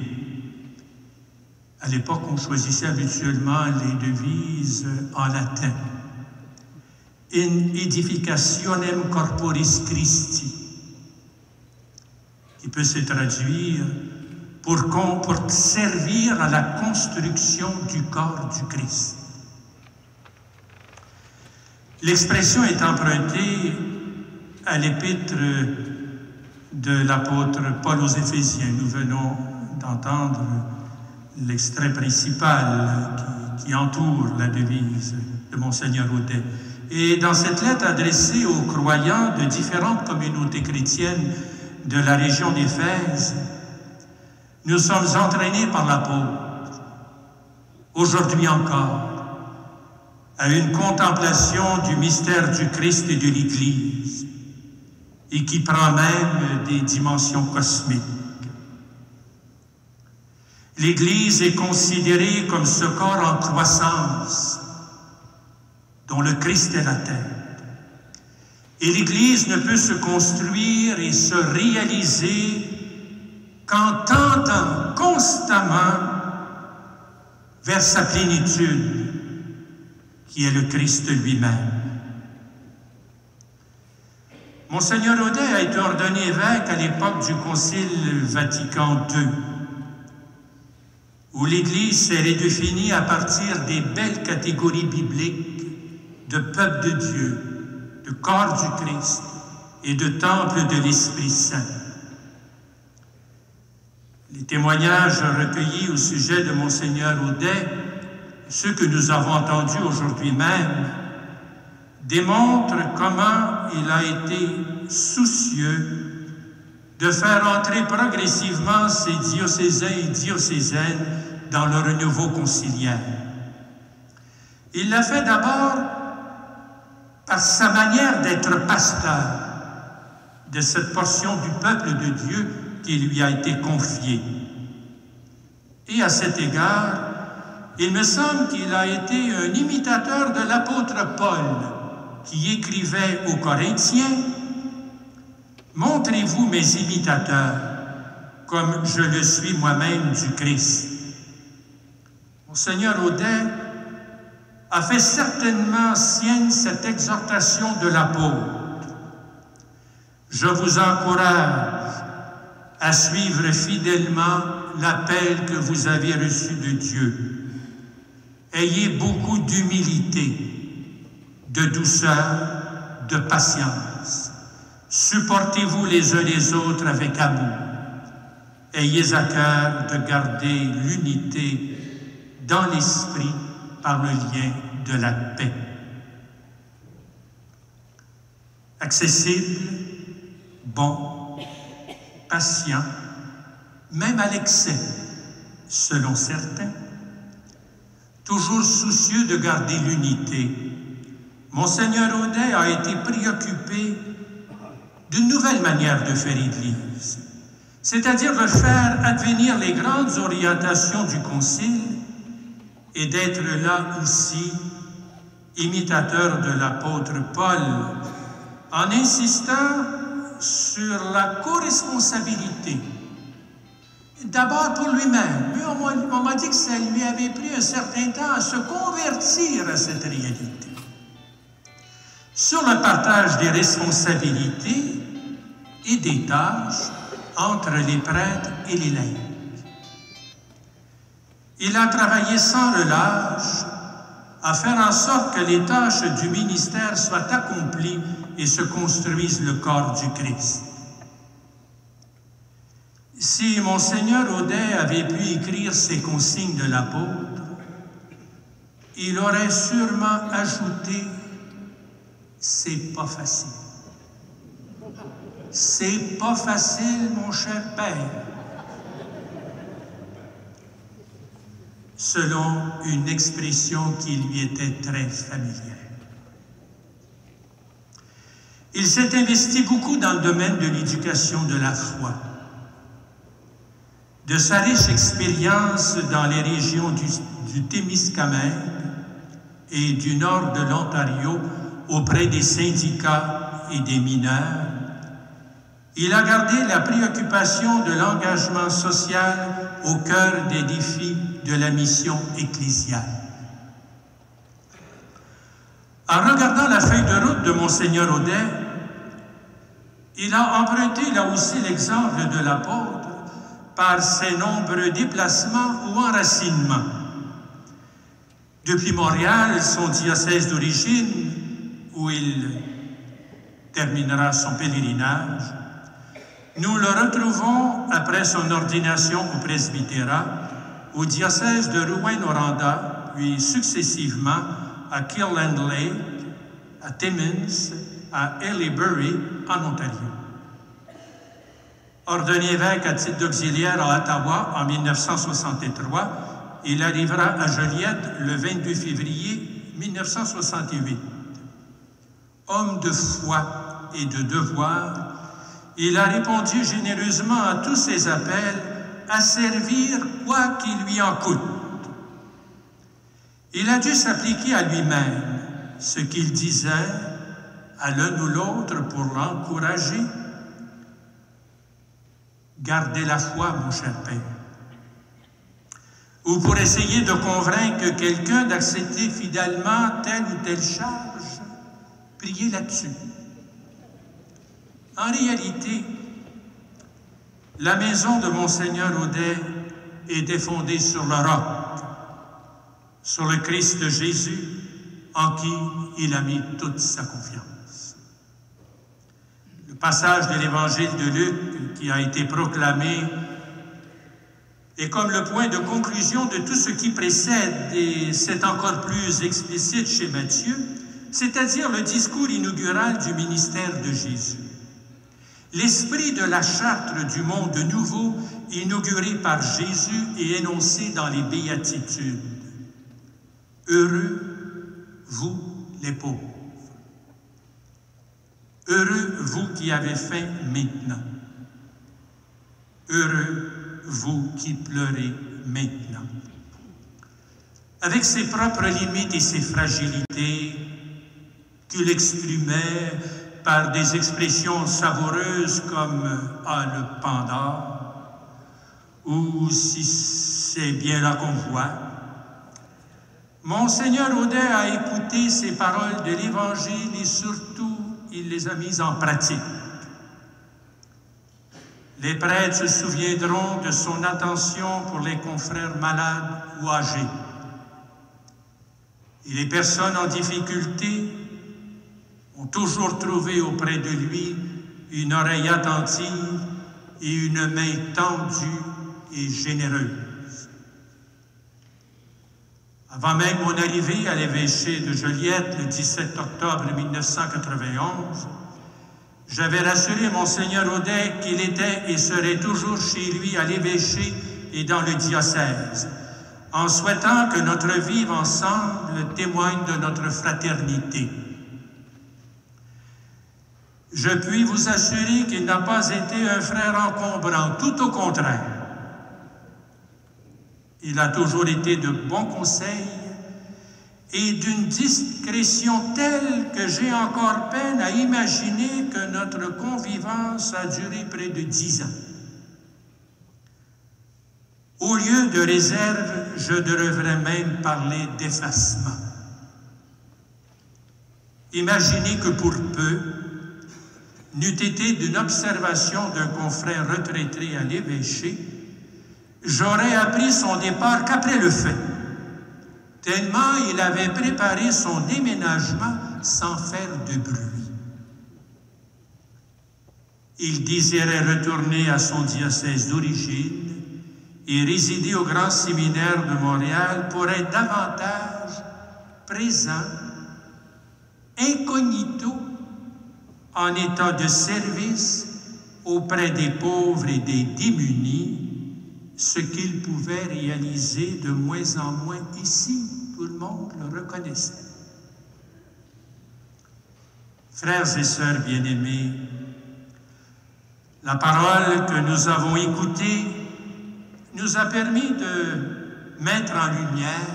À l'époque, on choisissait habituellement les devises en latin. In edificationem corporis Christi, qui peut se traduire pour servir à la construction du corps du Christ. L'expression est empruntée à l'épître de l'apôtre Paul aux Éphésiens. Nous venons d'entendre l'extrait principal qui entoure la devise de Monseigneur Audet. Et dans cette lettre adressée aux croyants de différentes communautés chrétiennes de la région d'Éphèse, nous sommes entraînés par l'apôtre, aujourd'hui encore, à une contemplation du mystère du Christ et de l'Église, et qui prend même des dimensions cosmiques. L'Église est considérée comme ce corps en croissance, dont le Christ est la tête. Et l'Église ne peut se construire et se réaliser qu'en tendant constamment vers sa plénitude, qui est le Christ lui-même. Monseigneur Audet a été ordonné évêque à l'époque du Concile Vatican II, où l'Église s'est redéfinie à partir des belles catégories bibliques de peuple de Dieu, de corps du Christ et de temple de l'Esprit Saint. Les témoignages recueillis au sujet de Monseigneur Audet, ceux que nous avons entendus aujourd'hui même, démontrent comment il a été soucieux de faire entrer progressivement ses diocésains et diocésaines dans le renouveau conciliaire. Il l'a fait d'abord par sa manière d'être pasteur de cette portion du peuple de Dieu qui lui a été confiée. Et à cet égard, il me semble qu'il a été un imitateur de l'apôtre Paul, qui écrivait aux Corinthiens « Montrez-vous mes imitateurs, comme je le suis moi-même du Christ. » Monseigneur Audet a fait certainement sienne cette exhortation de l'apôtre. « Je vous encourage à suivre fidèlement l'appel que vous avez reçu de Dieu. Ayez beaucoup d'humilité, de douceur, de patience. Supportez-vous les uns les autres avec amour. Ayez à cœur de garder l'unité dans l'esprit par le lien de la paix. » Accessible, bon, patient, même à l'excès, selon certains, toujours soucieux de garder l'unité, Monseigneur Audet a été préoccupé d'une nouvelle manière de faire Église, c'est-à-dire de faire advenir les grandes orientations du Concile et d'être là aussi imitateur de l'apôtre Paul, en insistant sur la co-responsabilité. D'abord pour lui-même. Lui, on m'a dit que ça lui avait pris un certain temps à se convertir à cette réalité. Sur le partage des responsabilités et des tâches entre les prêtres et les laïcs. Il a travaillé sans relâche à faire en sorte que les tâches du ministère soient accomplies et se construise le corps du Christ. Si Monseigneur Audet avait pu écrire ces consignes de l'apôtre, il aurait sûrement ajouté « c'est pas facile ». C'est pas facile, mon cher Père, selon une expression qui lui était très familière. Il s'est investi beaucoup dans le domaine de l'éducation de la foi. De sa riche expérience dans les régions du Témiscamingue et du nord de l'Ontario auprès des syndicats et des mineurs, il a gardé la préoccupation de l'engagement social au cœur des défis de la mission ecclésiale. En regardant la feuille de route de Monseigneur Audet, il a emprunté là aussi l'exemple de l'apôtre par ses nombreux déplacements ou enracinements. Depuis Montréal, son diocèse d'origine, où il terminera son pèlerinage, nous le retrouvons après son ordination au presbytérat, au diocèse de Rouyn-Noranda, puis successivement à Kirtland Lake, à Timmins, à Haileybury, en Ontario. Ordonné évêque à titre d'auxiliaire à Ottawa en 1963, il arrivera à Joliette le 22 février 1968. Homme de foi et de devoir, il a répondu généreusement à tous ses appels à servir quoi qu'il lui en coûte. Il a dû s'appliquer à lui-même ce qu'il disait à l'un ou l'autre pour l'encourager. Gardez la foi, mon cher Père. Ou pour essayer de convaincre quelqu'un d'accepter fidèlement telle ou telle charge, priez là-dessus. En réalité, la maison de Monseigneur Audet était fondée sur le roc, sur le Christ Jésus, en qui il a mis toute sa confiance. Le passage de l'Évangile de Luc qui a été proclamé est comme le point de conclusion de tout ce qui précède, et c'est encore plus explicite chez Matthieu, c'est-à-dire le discours inaugural du ministère de Jésus. L'esprit de la charte du monde nouveau, inauguré par Jésus et énoncé dans les béatitudes. Heureux, vous les pauvres. Heureux, vous qui avez faim maintenant. Heureux, vous qui pleurez maintenant. Avec ses propres limites et ses fragilités, qu'il exprimait par des expressions savoureuses comme « ah, le panda » ou « si c'est bien là qu'on voit », Monseigneur Audet a écouté ces paroles de l'Évangile et surtout, il les a mises en pratique. Les prêtres se souviendront de son attention pour les confrères malades ou âgés. Et les personnes en difficulté ont toujours trouvé auprès de lui une oreille attentive et une main tendue et généreuse. Avant même mon arrivée à l'évêché de Joliette le 17 octobre 1991, j'avais rassuré Monseigneur Audet qu'il était et serait toujours chez lui à l'évêché et dans le diocèse, en souhaitant que notre vivre ensemble témoigne de notre fraternité. Je puis vous assurer qu'il n'a pas été un frère encombrant, tout au contraire. Il a toujours été de bons conseils et d'une discrétion telle que j'ai encore peine à imaginer que notre convivence a duré près de 10 ans. Au lieu de réserve, je devrais même parler d'effacement. Imaginez que pour peu, n'eût été d'une observation d'un confrère retraité à l'évêché, j'aurais appris son départ qu'après le fait, tellement il avait préparé son déménagement sans faire de bruit. Il désirait retourner à son diocèse d'origine et résider au Grand Séminaire de Montréal pour être davantage présent, incognito, en état de service auprès des pauvres et des démunis, ce qu'il pouvait réaliser de moins en moins ici. Tout le monde le reconnaissait. Frères et sœurs bien-aimés, la parole que nous avons écoutée nous a permis de mettre en lumière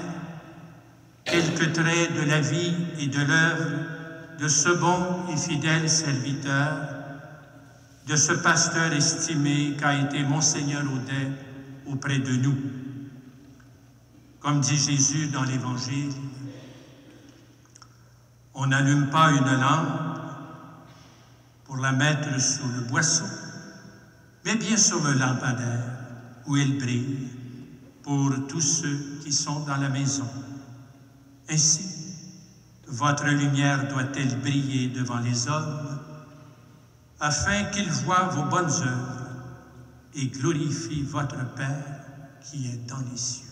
quelques traits de la vie et de l'œuvre de ce bon et fidèle serviteur, de ce pasteur estimé qu'a été Monseigneur Audet auprès de nous. Comme dit Jésus dans l'Évangile, on n'allume pas une lampe pour la mettre sous le boisseau, mais bien sur le lampadaire où elle brille pour tous ceux qui sont dans la maison. Ainsi, votre lumière doit-elle briller devant les hommes, afin qu'ils voient vos bonnes œuvres et glorifient votre Père qui est dans les cieux.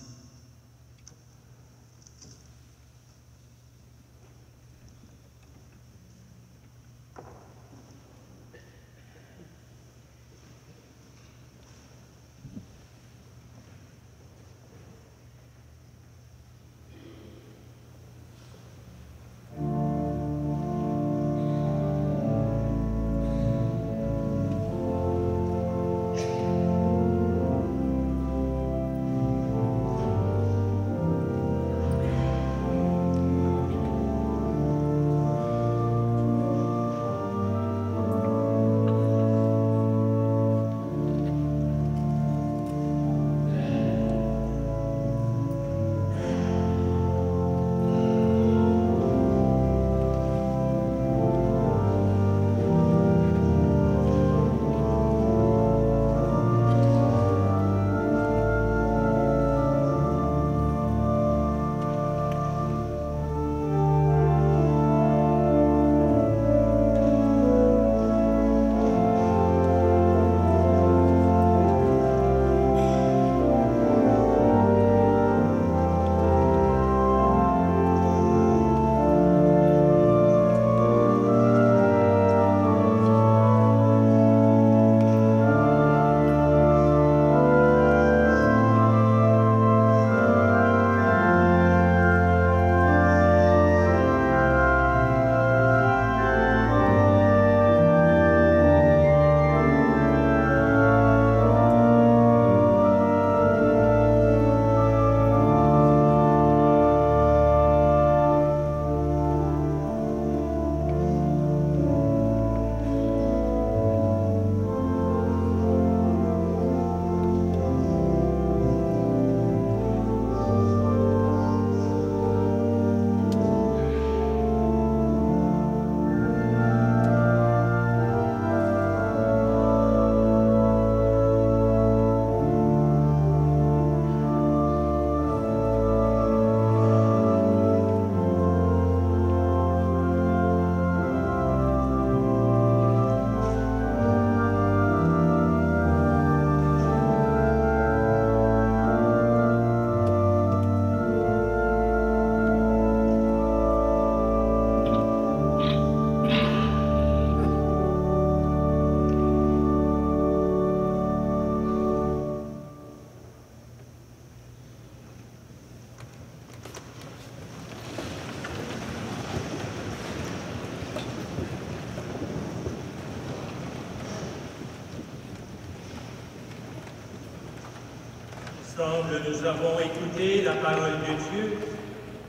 Ensemble, nous avons écouté la parole de Dieu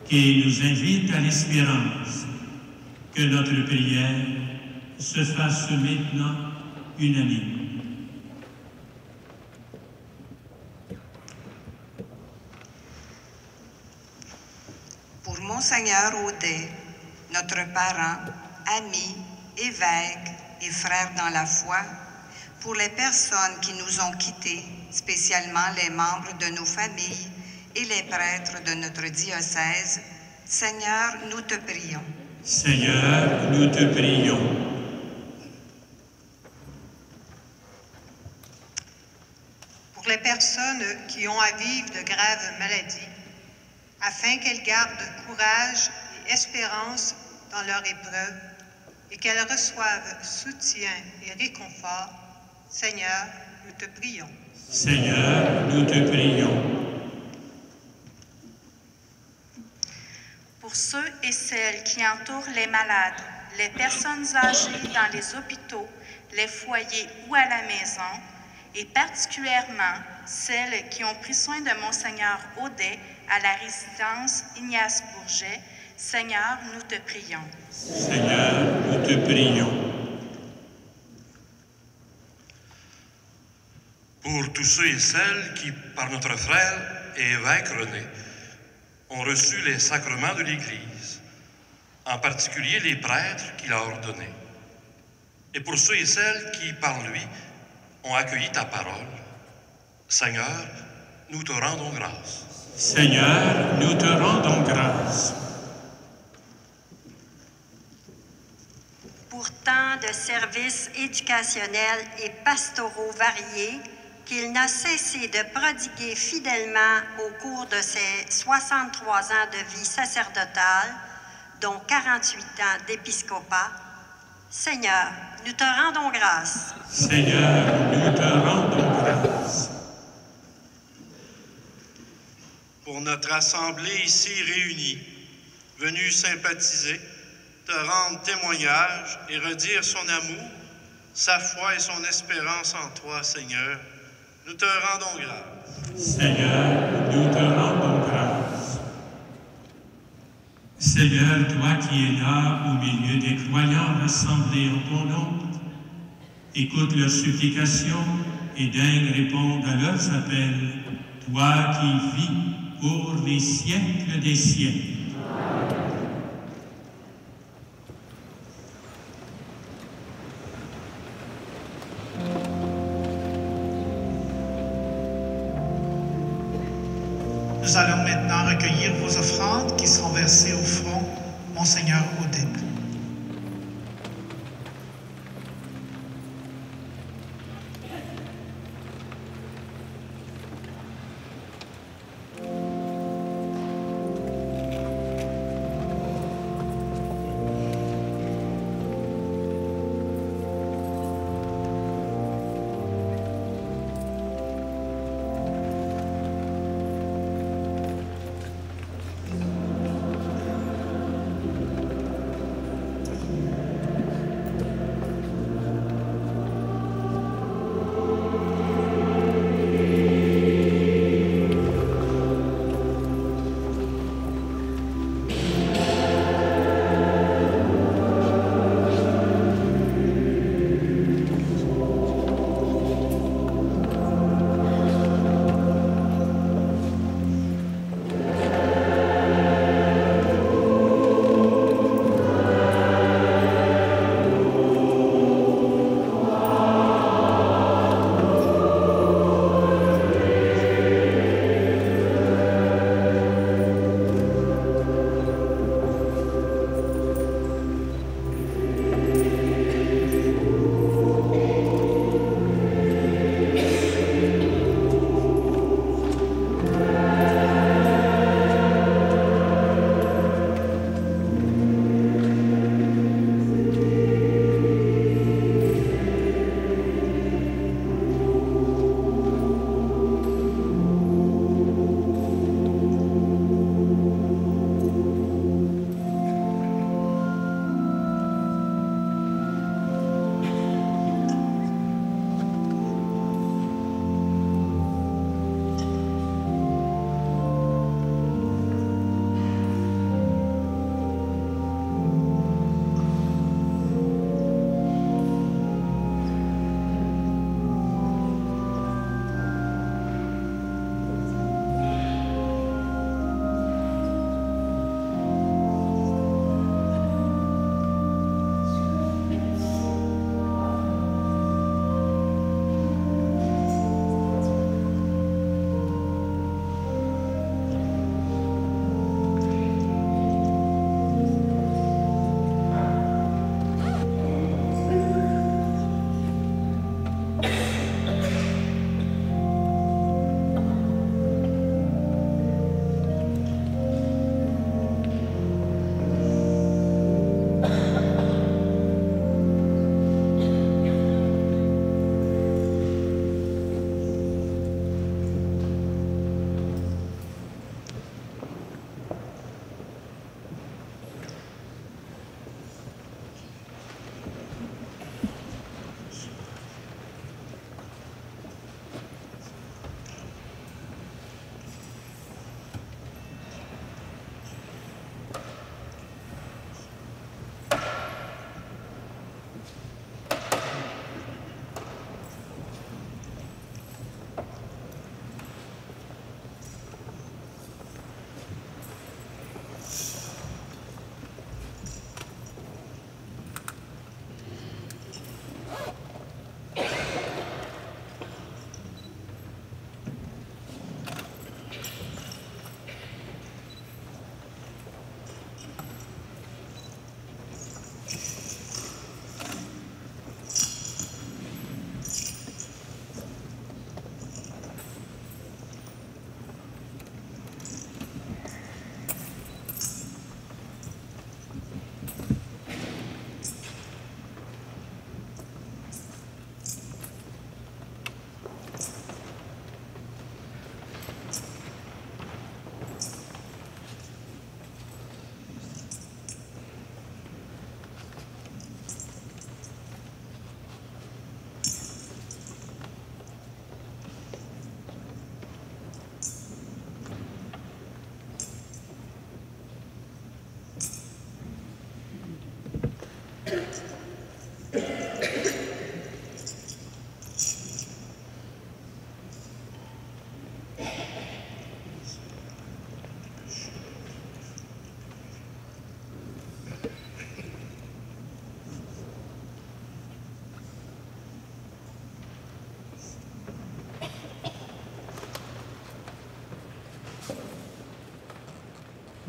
qui nous invite à l'espérance. Que notre prière se fasse maintenant unanime. Pour Monseigneur Audet, notre parent, ami, évêque et frère dans la foi, pour les personnes qui nous ont quittés, spécialement les membres de nos familles et les prêtres de notre diocèse, Seigneur, nous te prions. Seigneur, nous te prions. Pour les personnes qui ont à vivre de graves maladies, afin qu'elles gardent courage et espérance dans leur épreuve et qu'elles reçoivent soutien et réconfort, Seigneur, nous te prions. Seigneur, nous te prions. Pour ceux et celles qui entourent les malades, les personnes âgées dans les hôpitaux, les foyers ou à la maison, et particulièrement celles qui ont pris soin de Monseigneur Audet à la résidence Ignace Bourget, Seigneur, nous te prions. Seigneur, nous te prions. Pour tous ceux et celles qui, par notre frère et évêque René, ont reçu les sacrements de l'Église, en particulier les prêtres qu'il a ordonnés. Et pour ceux et celles qui, par lui, ont accueilli ta parole, Seigneur, nous te rendons grâce. Seigneur, nous te rendons grâce. Pour tant de services éducationnels et pastoraux variés qu'il n'a cessé de prodiguer fidèlement au cours de ses 63 ans de vie sacerdotale, dont 48 ans d'épiscopat, Seigneur, nous te rendons grâce. Seigneur, nous te rendons grâce. Pour notre assemblée ici réunie, venue sympathiser, te rendre témoignage et redire son amour, sa foi et son espérance en toi, Seigneur, nous te rendons grâce. Seigneur, nous te rendons grâce. Seigneur, toi qui es là au milieu des croyants rassemblés en ton nom, écoute leurs supplications et daigne répondre à leurs appels, toi qui vis pour les siècles des siècles. Nous allons maintenant recueillir vos offrandes qui seront versées au front Monseigneur Audet.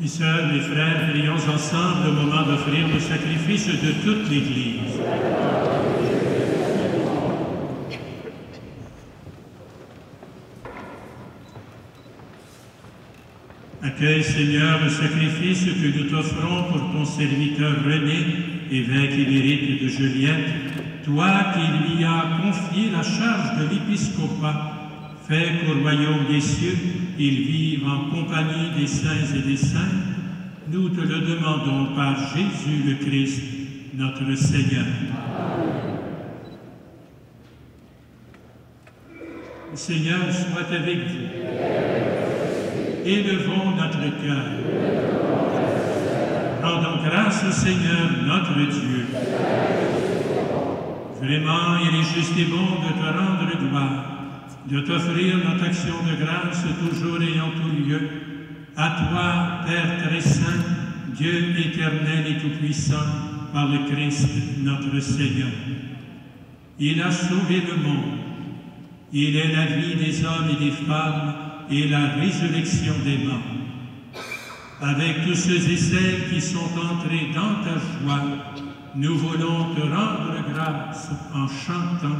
Mes sœurs, mes frères, prions ensemble au moment d'offrir le sacrifice de toute l'Église. Accueille, Seigneur, le sacrifice que nous t'offrons pour ton serviteur René, évêque émérite de Joliette, toi qui lui as confié la charge de l'épiscopat. Fais qu'au royaume des cieux, il vive en compagnie des saints et des saintes. Nous te le demandons par Jésus le Christ, notre Seigneur. Le Seigneur soit avec vous. Élevons notre cœur. Rendons grâce au Seigneur, notre Dieu. Vraiment, il est juste et bon de te rendre gloire, de t'offrir notre action de grâce toujours et en tout lieu. À toi, Père très saint, Dieu éternel et tout-puissant, par le Christ notre Seigneur. Il a sauvé le monde. Il est la vie des hommes et des femmes et la résurrection des morts. Avec tous ceux et celles qui sont entrés dans ta joie, nous voulons te rendre grâce en chantant.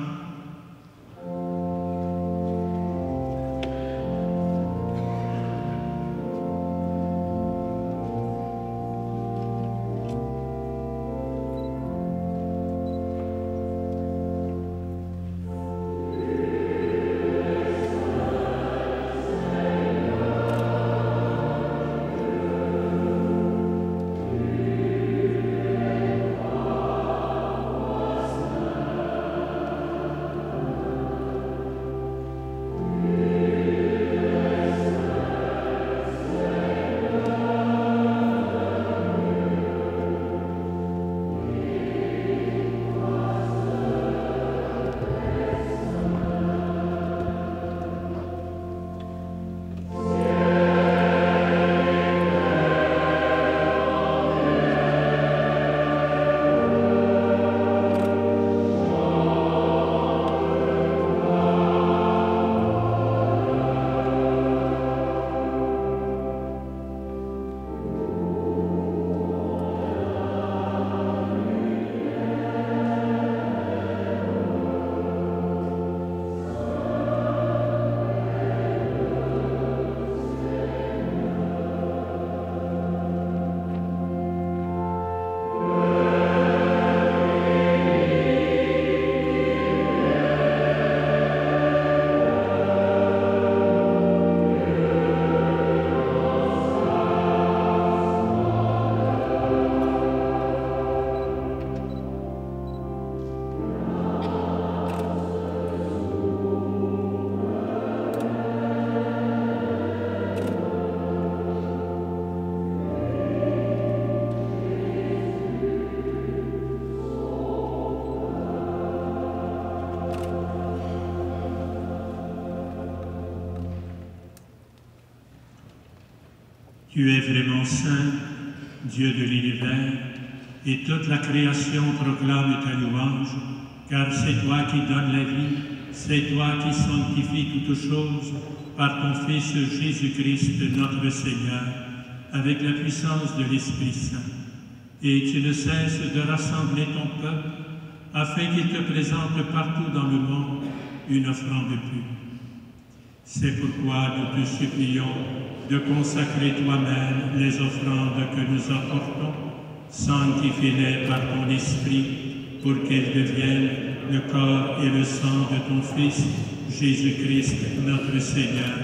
Tu es vraiment saint, Dieu de l'univers, et toute la création proclame ta louange, car c'est toi qui donnes la vie, c'est toi qui sanctifies toutes choses par ton Fils Jésus-Christ, notre Seigneur, avec la puissance de l'Esprit Saint. Et tu ne cesses de rassembler ton peuple, afin qu'il te présente partout dans le monde une offrande pure. C'est pourquoi nous te supplions de consacrer toi-même les offrandes que nous apportons, sanctifie-les par ton Esprit, pour qu'elles deviennent le corps et le sang de ton Fils, Jésus-Christ, notre Seigneur,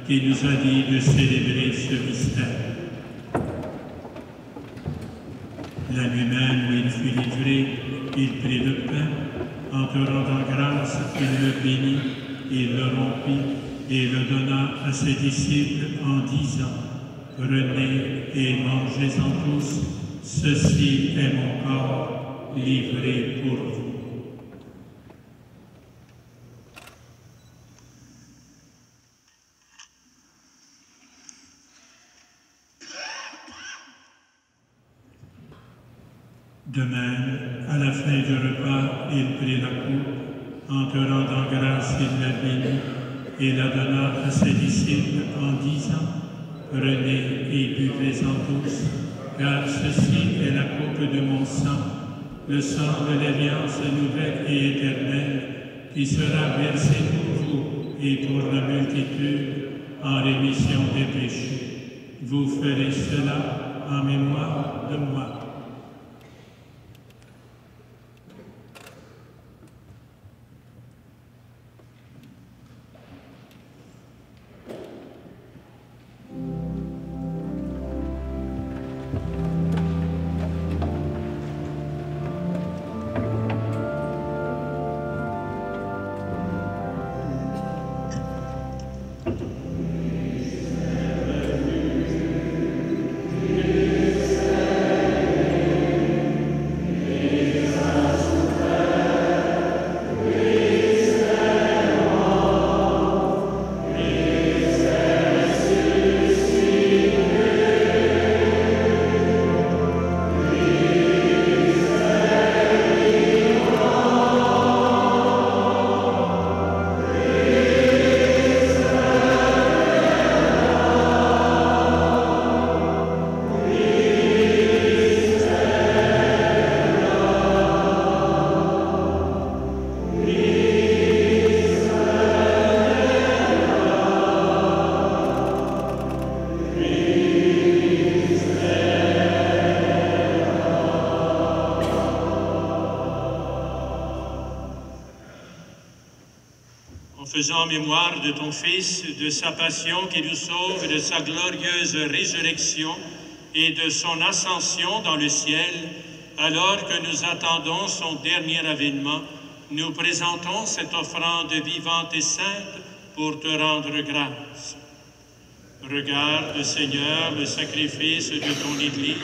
qui nous a dit de célébrer ce mystère. La nuit même où il fut livré, il prit le pain, en te rendant grâce, il le bénit, il le rompit, et le donna à ses disciples en disant, « Prenez et mangez-en tous, ceci est mon corps livré pour vous. » De même, à la fin du repas, il prit la coupe, en te rendant grâce, il la bénit, et la donna à ses disciples en disant, « Prenez et buvez-en tous, car ceci est la coupe de mon sang, le sang de l'alliance nouvelle et éternelle, qui sera versé pour vous et pour la multitude en rémission des péchés. Vous ferez cela en mémoire de moi. Faisons mémoire de ton Fils, de sa passion qui nous sauve, de sa glorieuse résurrection et de son ascension dans le ciel, alors que nous attendons son dernier avènement, nous présentons cette offrande vivante et sainte pour te rendre grâce. Regarde, Seigneur, le sacrifice de ton Église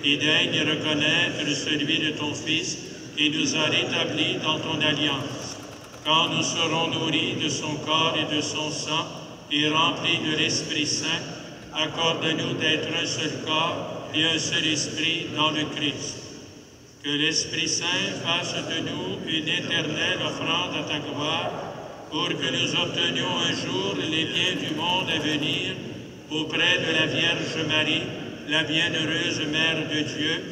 et daigne reconnaître celui de ton Fils qui nous a rétablis dans ton alliance. Quand nous serons nourris de son corps et de son sang et remplis de l'Esprit Saint, accorde-nous d'être un seul corps et un seul esprit dans le Christ. Que l'Esprit Saint fasse de nous une éternelle offrande à ta gloire, pour que nous obtenions un jour les biens du monde à venir auprès de la Vierge Marie, la bienheureuse Mère de Dieu,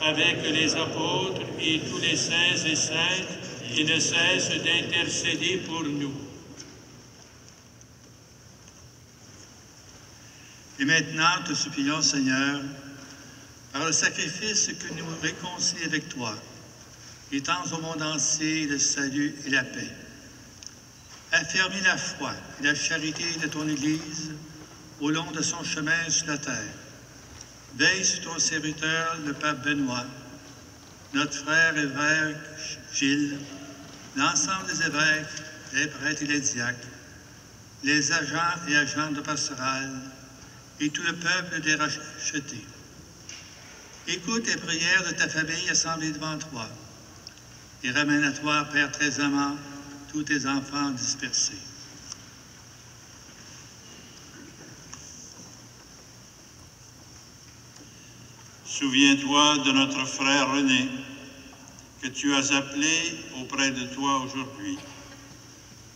avec les apôtres et tous les saints et saintes qui ne cessent d'intercéder pour nous. Et maintenant, te supplions, Seigneur, par le sacrifice que nous réconcilions avec toi, étends au monde entier le salut et la paix. Affermis la foi et la charité de ton Église au long de son chemin sur la terre. Veille sur ton serviteur, le pape Benoît, notre frère évêque Gilles, l'ensemble des évêques, les prêtres et les diacres, les agents et agentes de pastoral et tout le peuple des rachetés. Écoute les prières de ta famille assemblée devant toi et ramène à toi, Père très aimant, tous tes enfants dispersés. Souviens-toi de notre frère René, que tu as appelé auprès de toi aujourd'hui.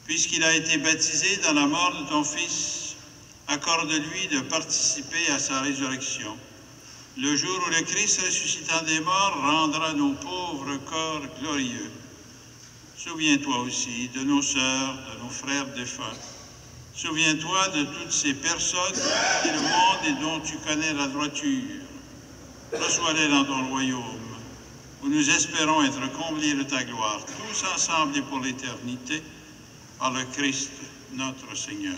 Puisqu'il a été baptisé dans la mort de ton Fils, accorde-lui de participer à sa résurrection. Le jour où le Christ ressuscitant des morts rendra nos pauvres corps glorieux. Souviens-toi aussi de nos sœurs, de nos frères défunts. Souviens-toi de toutes ces personnes qui le monde et dont tu connais la droiture. Reçois-les dans ton royaume, où nous espérons être comblés de ta gloire, tous ensemble et pour l'éternité, par le Christ, notre Seigneur.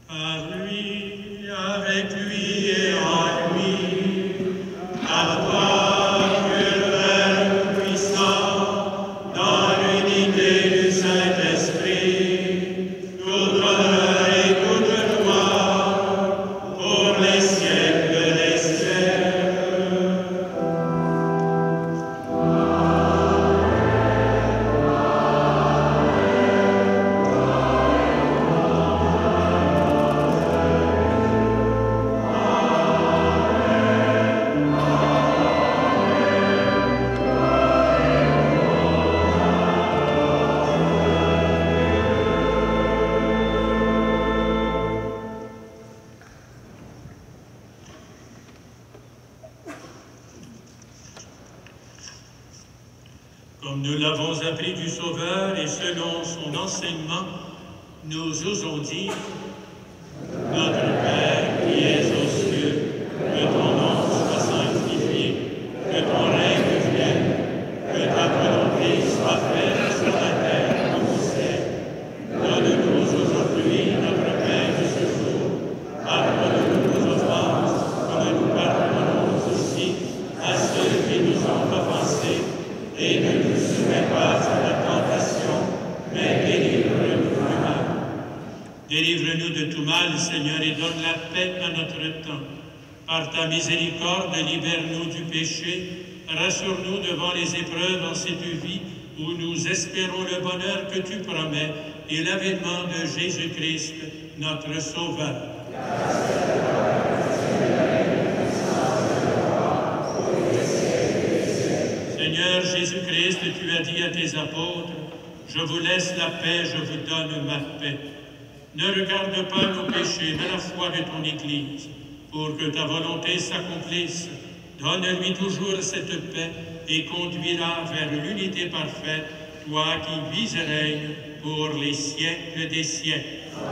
Par lui, avec lui et en lui, à toi, Dieu Père puissant, dans l'unité du Saint-Esprit, tout honneur et toute gloire pour les siècles des siècles. Comme nous l'avons appris du Sauveur et selon son enseignement, nous osons dire: Notre Père qui es aux cieux, que ton nom soit sanctifié, que ton règne vienne, que ta volonté soit faite sur la terre comme au ciel. Donne-nous aujourd'hui notre pain de ce jour. Pardonne-nous nos offenses, comme nous pardonnons aussi à ceux qui nous ont offensés. Et ne nous soumets pas à la tentation, mais délivre-nous du mal. Délivre-nous de tout mal, Seigneur, et donne la paix à notre temps. Par ta miséricorde, libère-nous du péché, rassure-nous devant les épreuves en cette vie où nous espérons le bonheur que tu promets et l'avènement de Jésus-Christ, notre Sauveur. Seigneur Jésus-Christ, tu as dit à tes apôtres: je vous laisse la paix, je vous donne ma paix. Ne regarde pas nos péchés, mais la foi de ton Église, pour que ta volonté s'accomplisse. Donne-lui toujours cette paix et conduis-la vers l'unité parfaite, toi qui vis et règnes pour les siècles des siècles.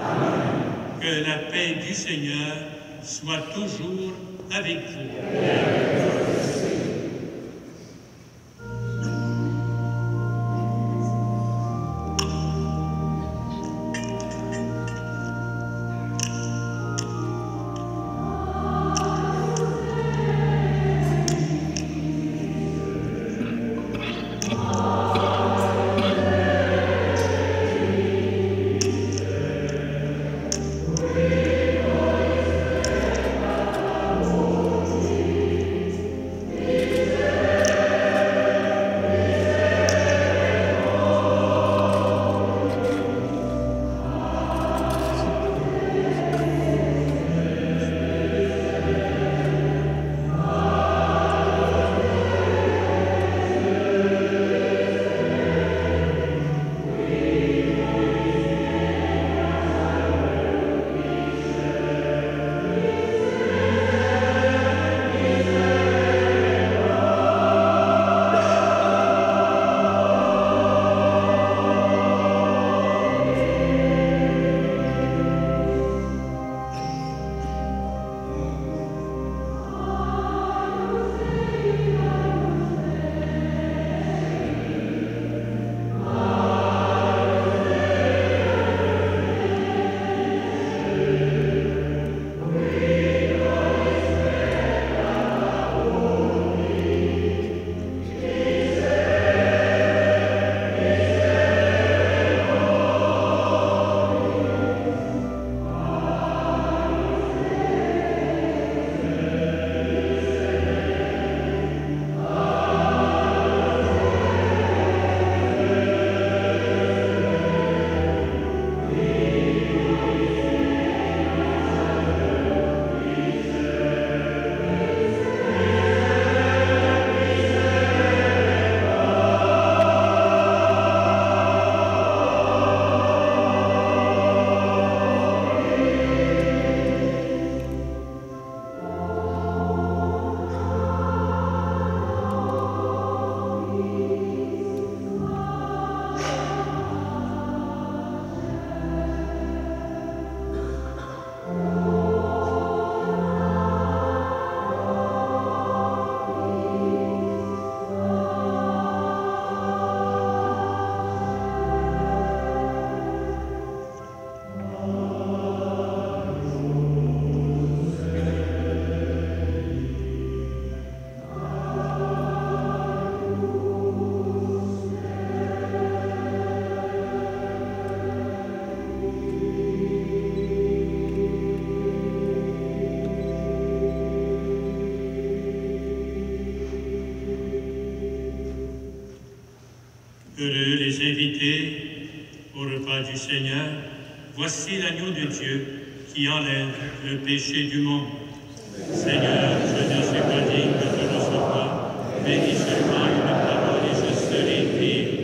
Amen. Que la paix du Seigneur soit toujours avec vous. Amen. Heureux les invités au repas du Seigneur. Voici l'agneau de Dieu qui enlève le péché du monde. Seigneur, je ne suis pas digne de te recevoir, mais dis seulement une parole et je serai guéri.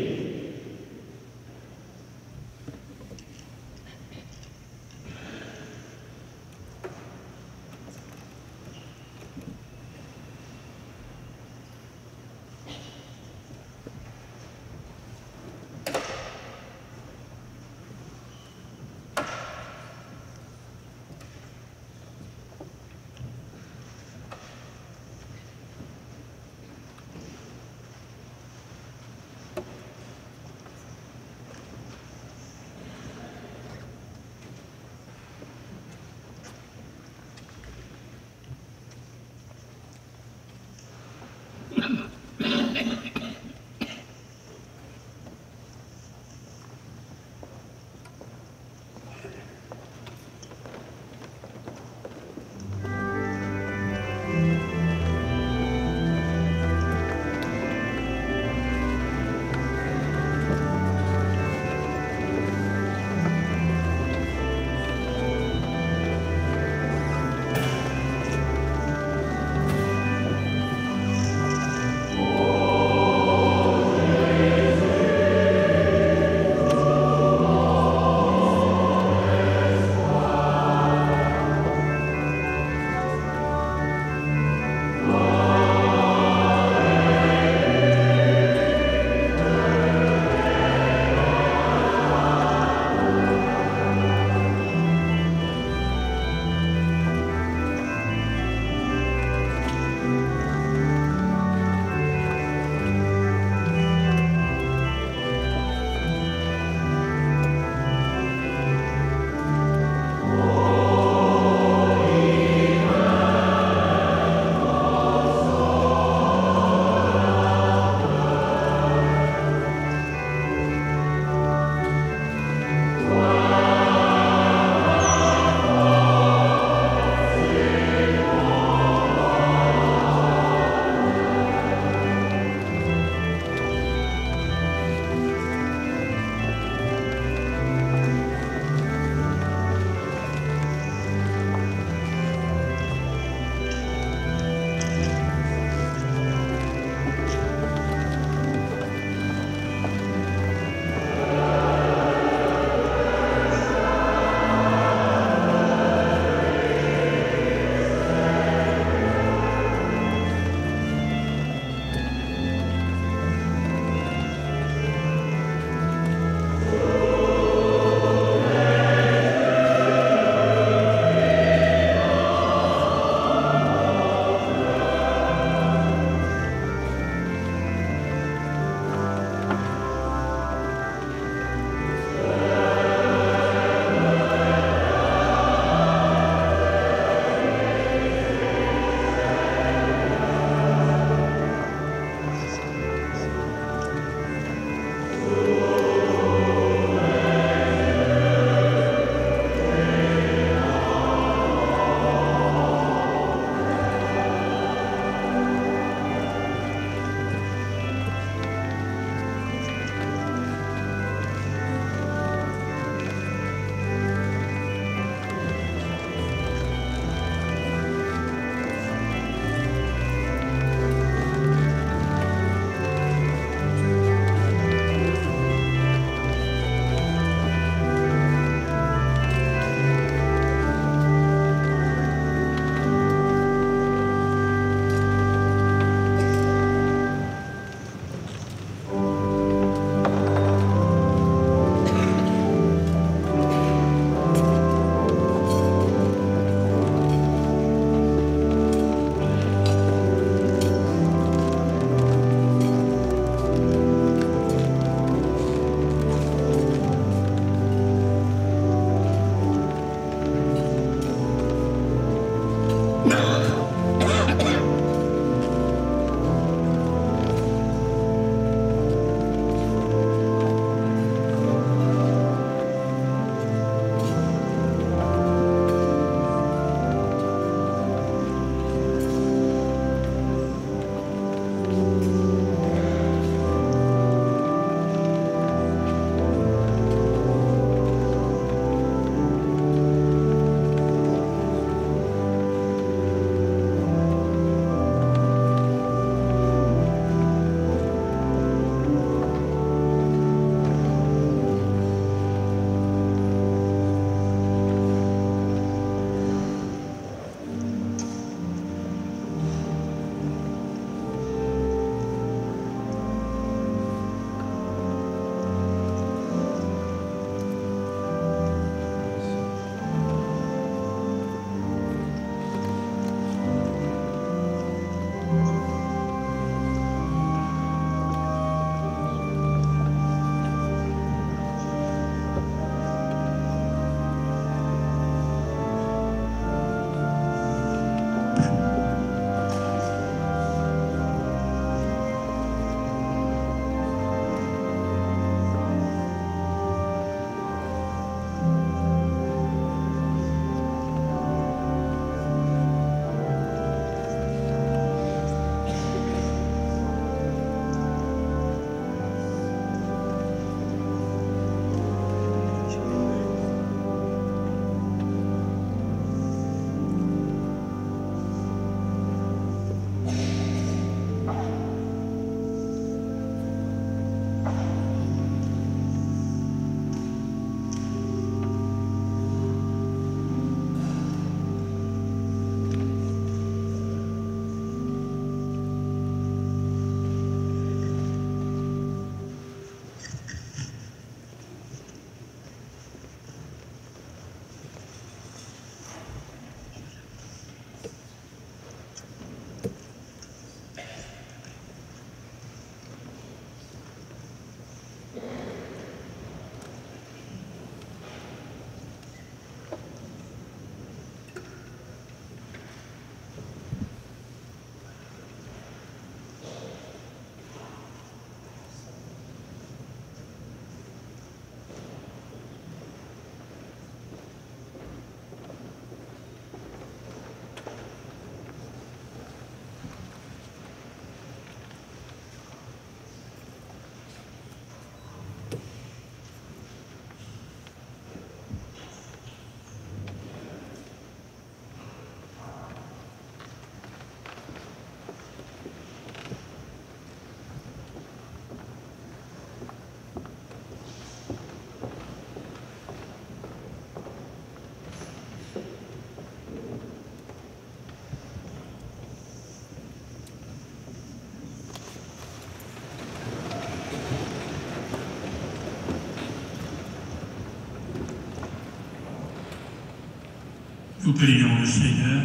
Nous prions le Seigneur.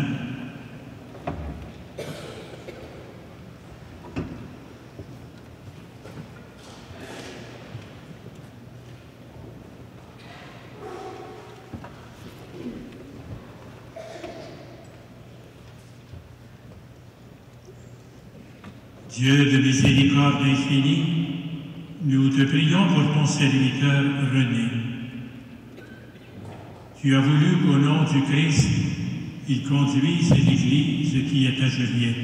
Dieu de miséricorde infinie, nous te prions pour ton serviteur René. Tu as voulu qu'au nom du Christ, il conduise l'Église qui est à Joliette.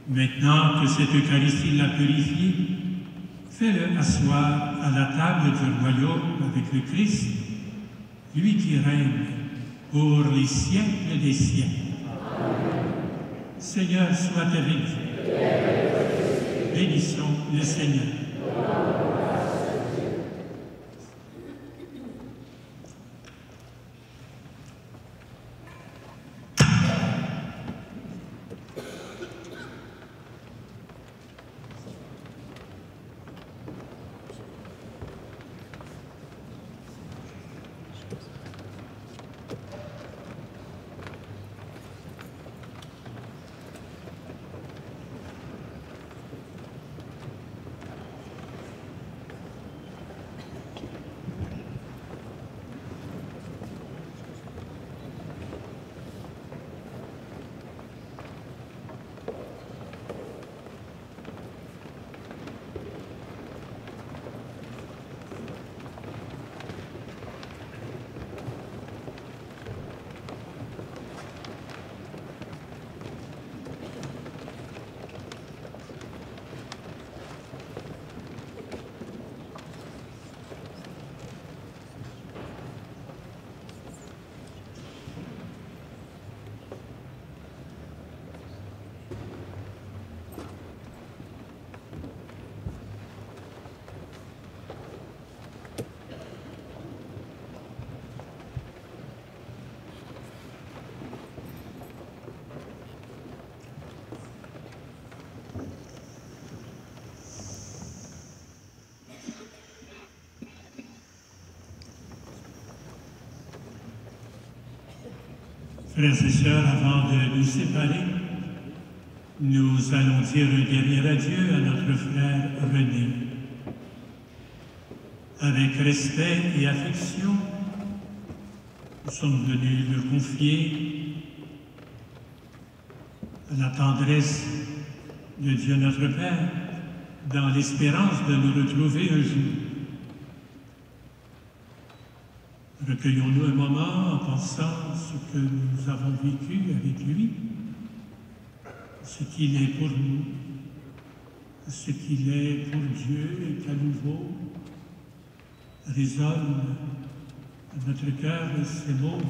Maintenant que cette Eucharistie l'a purifié, fais-le asseoir à la table du royaume avec le Christ, lui qui règne pour les siècles des siècles. Seigneur, sois avec vous. Bénissons le Seigneur. Frères et sœurs, avant de nous séparer, nous allons dire un dernier adieu à notre frère René. Avec respect et affection, nous sommes venus le confier à la tendresse de Dieu notre Père, dans l'espérance de nous retrouver un jour. Recueillons-nous un moment en pensant ce que nous avons vécu avec lui, ce qu'il est pour nous, ce qu'il est pour Dieu et qu'à nouveau résonnent à notre cœur ces mots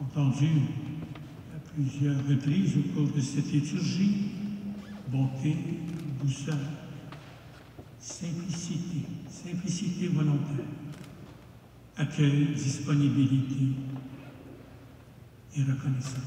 entendus à plusieurs reprises au cours de cette liturgie: bonté, douceur, simplicité, simplicité volontaire, accueil, disponibilité et reconnaissance.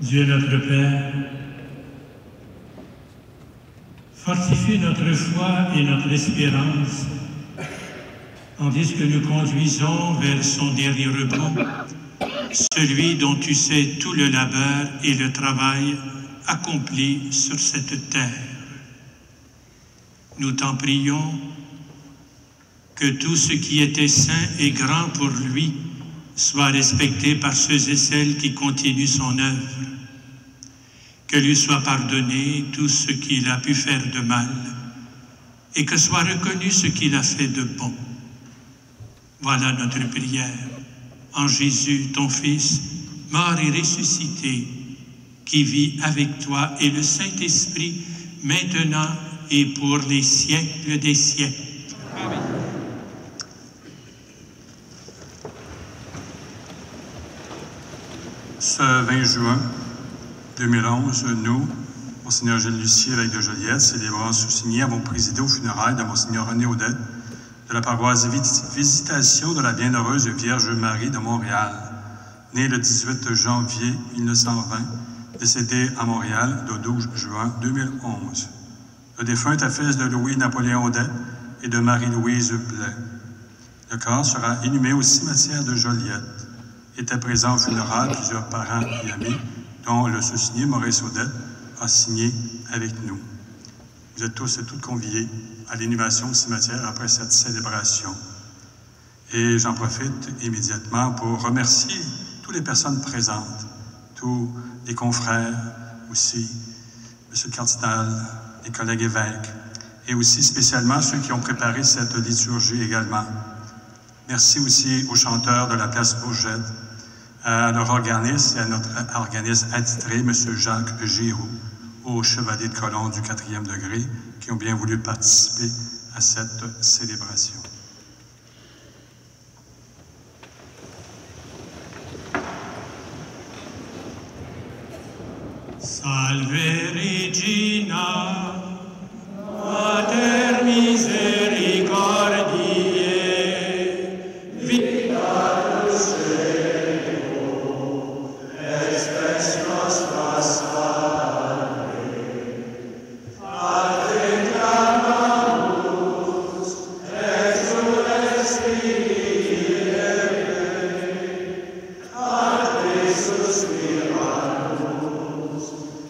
Dieu notre Père, fortifie notre foi et notre espérance, tandis que nous conduisons vers son dernier repos, celui dont tu sais tout le labeur et le travail accompli sur cette terre. Nous t'en prions que tout ce qui était saint et grand pour lui soit respecté par ceux et celles qui continuent son œuvre, que lui soit pardonné tout ce qu'il a pu faire de mal et que soit reconnu ce qu'il a fait de bon. Voilà notre prière. En Jésus, ton Fils, mort et ressuscité, qui vit avec toi et le Saint-Esprit, maintenant et pour les siècles des siècles. Amen. Ce 20 juin 2011, nous, Monseigneur Gilles Lucier, évêque de Joliette, célébrant sous-signé, avons présidé aux funérailles de Monseigneur René Audet, de la paroisse Visitation de la Bienheureuse Vierge Marie de Montréal, né le 18 janvier 1920, décédé à Montréal le 12 juin 2011. Le défunt était fils de Louis-Napoléon Audet et de Marie-Louise Blais. Le corps sera inhumé au cimetière de Joliette. Étaient présents aux funérailles plusieurs parents et amis, dont le sous-signé Maurice Audet a signé avec nous. Vous êtes tous et toutes conviés à l'inhumation au cimetière après cette célébration. Et j'en profite immédiatement pour remercier toutes les personnes présentes, tous les confrères aussi, M. le cardinal, les collègues évêques, et aussi spécialement ceux qui ont préparé cette liturgie également. Merci aussi aux chanteurs de la place Bourgette, à leur organiste et à notre organiste attitré, M. Jacques Giroux, aux chevaliers de colonne du 4e degré, qui ont bien voulu participer à cette célébration. Salve Regina, Mater misericordiae, vita Dulceo, espes nostra salve. A te clamamus, exules Filii, a te suspiramus,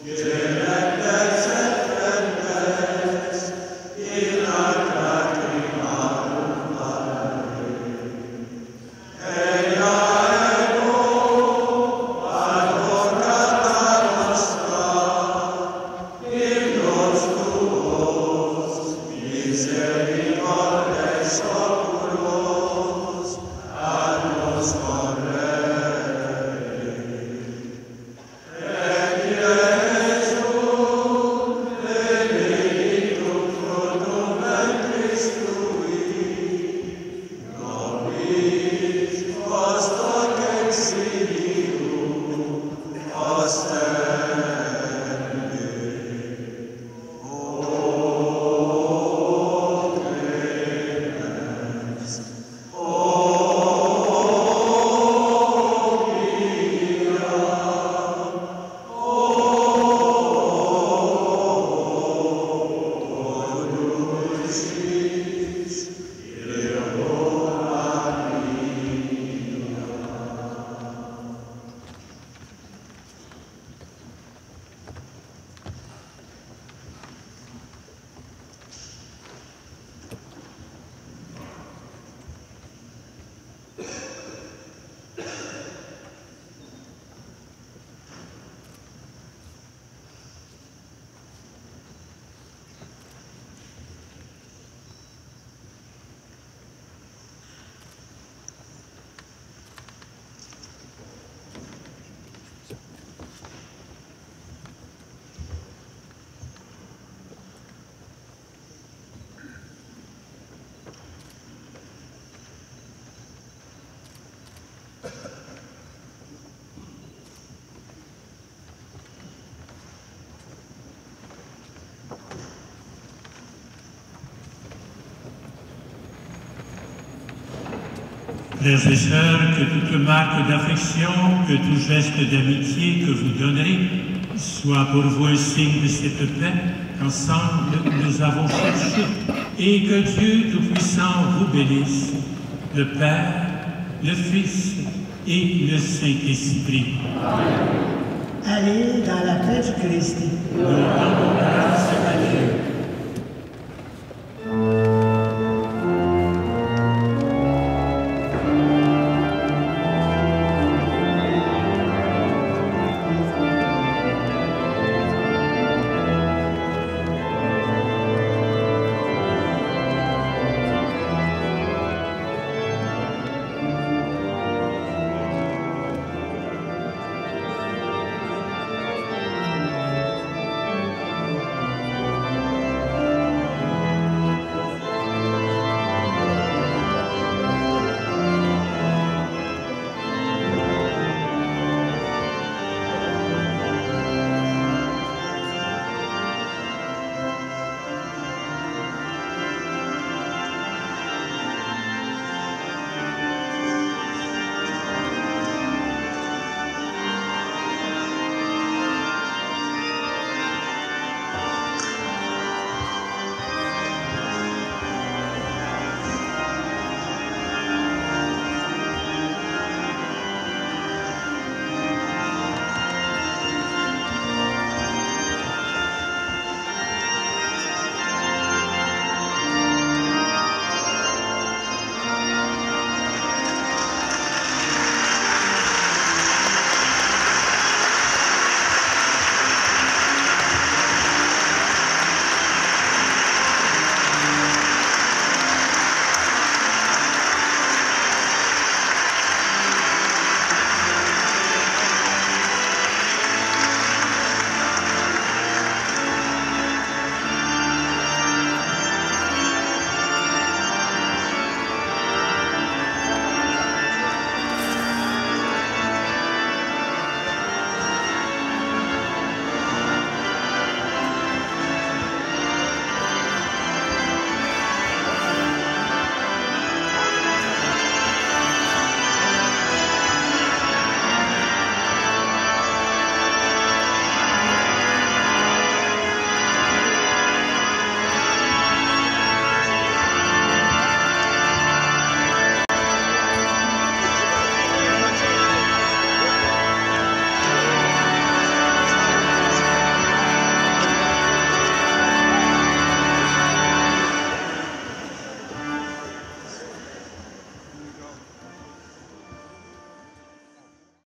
Genetes Frères et sœurs, que toute marque d'affection, que tout geste d'amitié que vous donnerez soit pour vous un signe de cette paix qu'ensemble nous avons cherchée, et que Dieu Tout-Puissant vous bénisse, le Père, le Fils et le Saint-Esprit. Allez dans la paix du Christ. Nous rendons grâce à Dieu.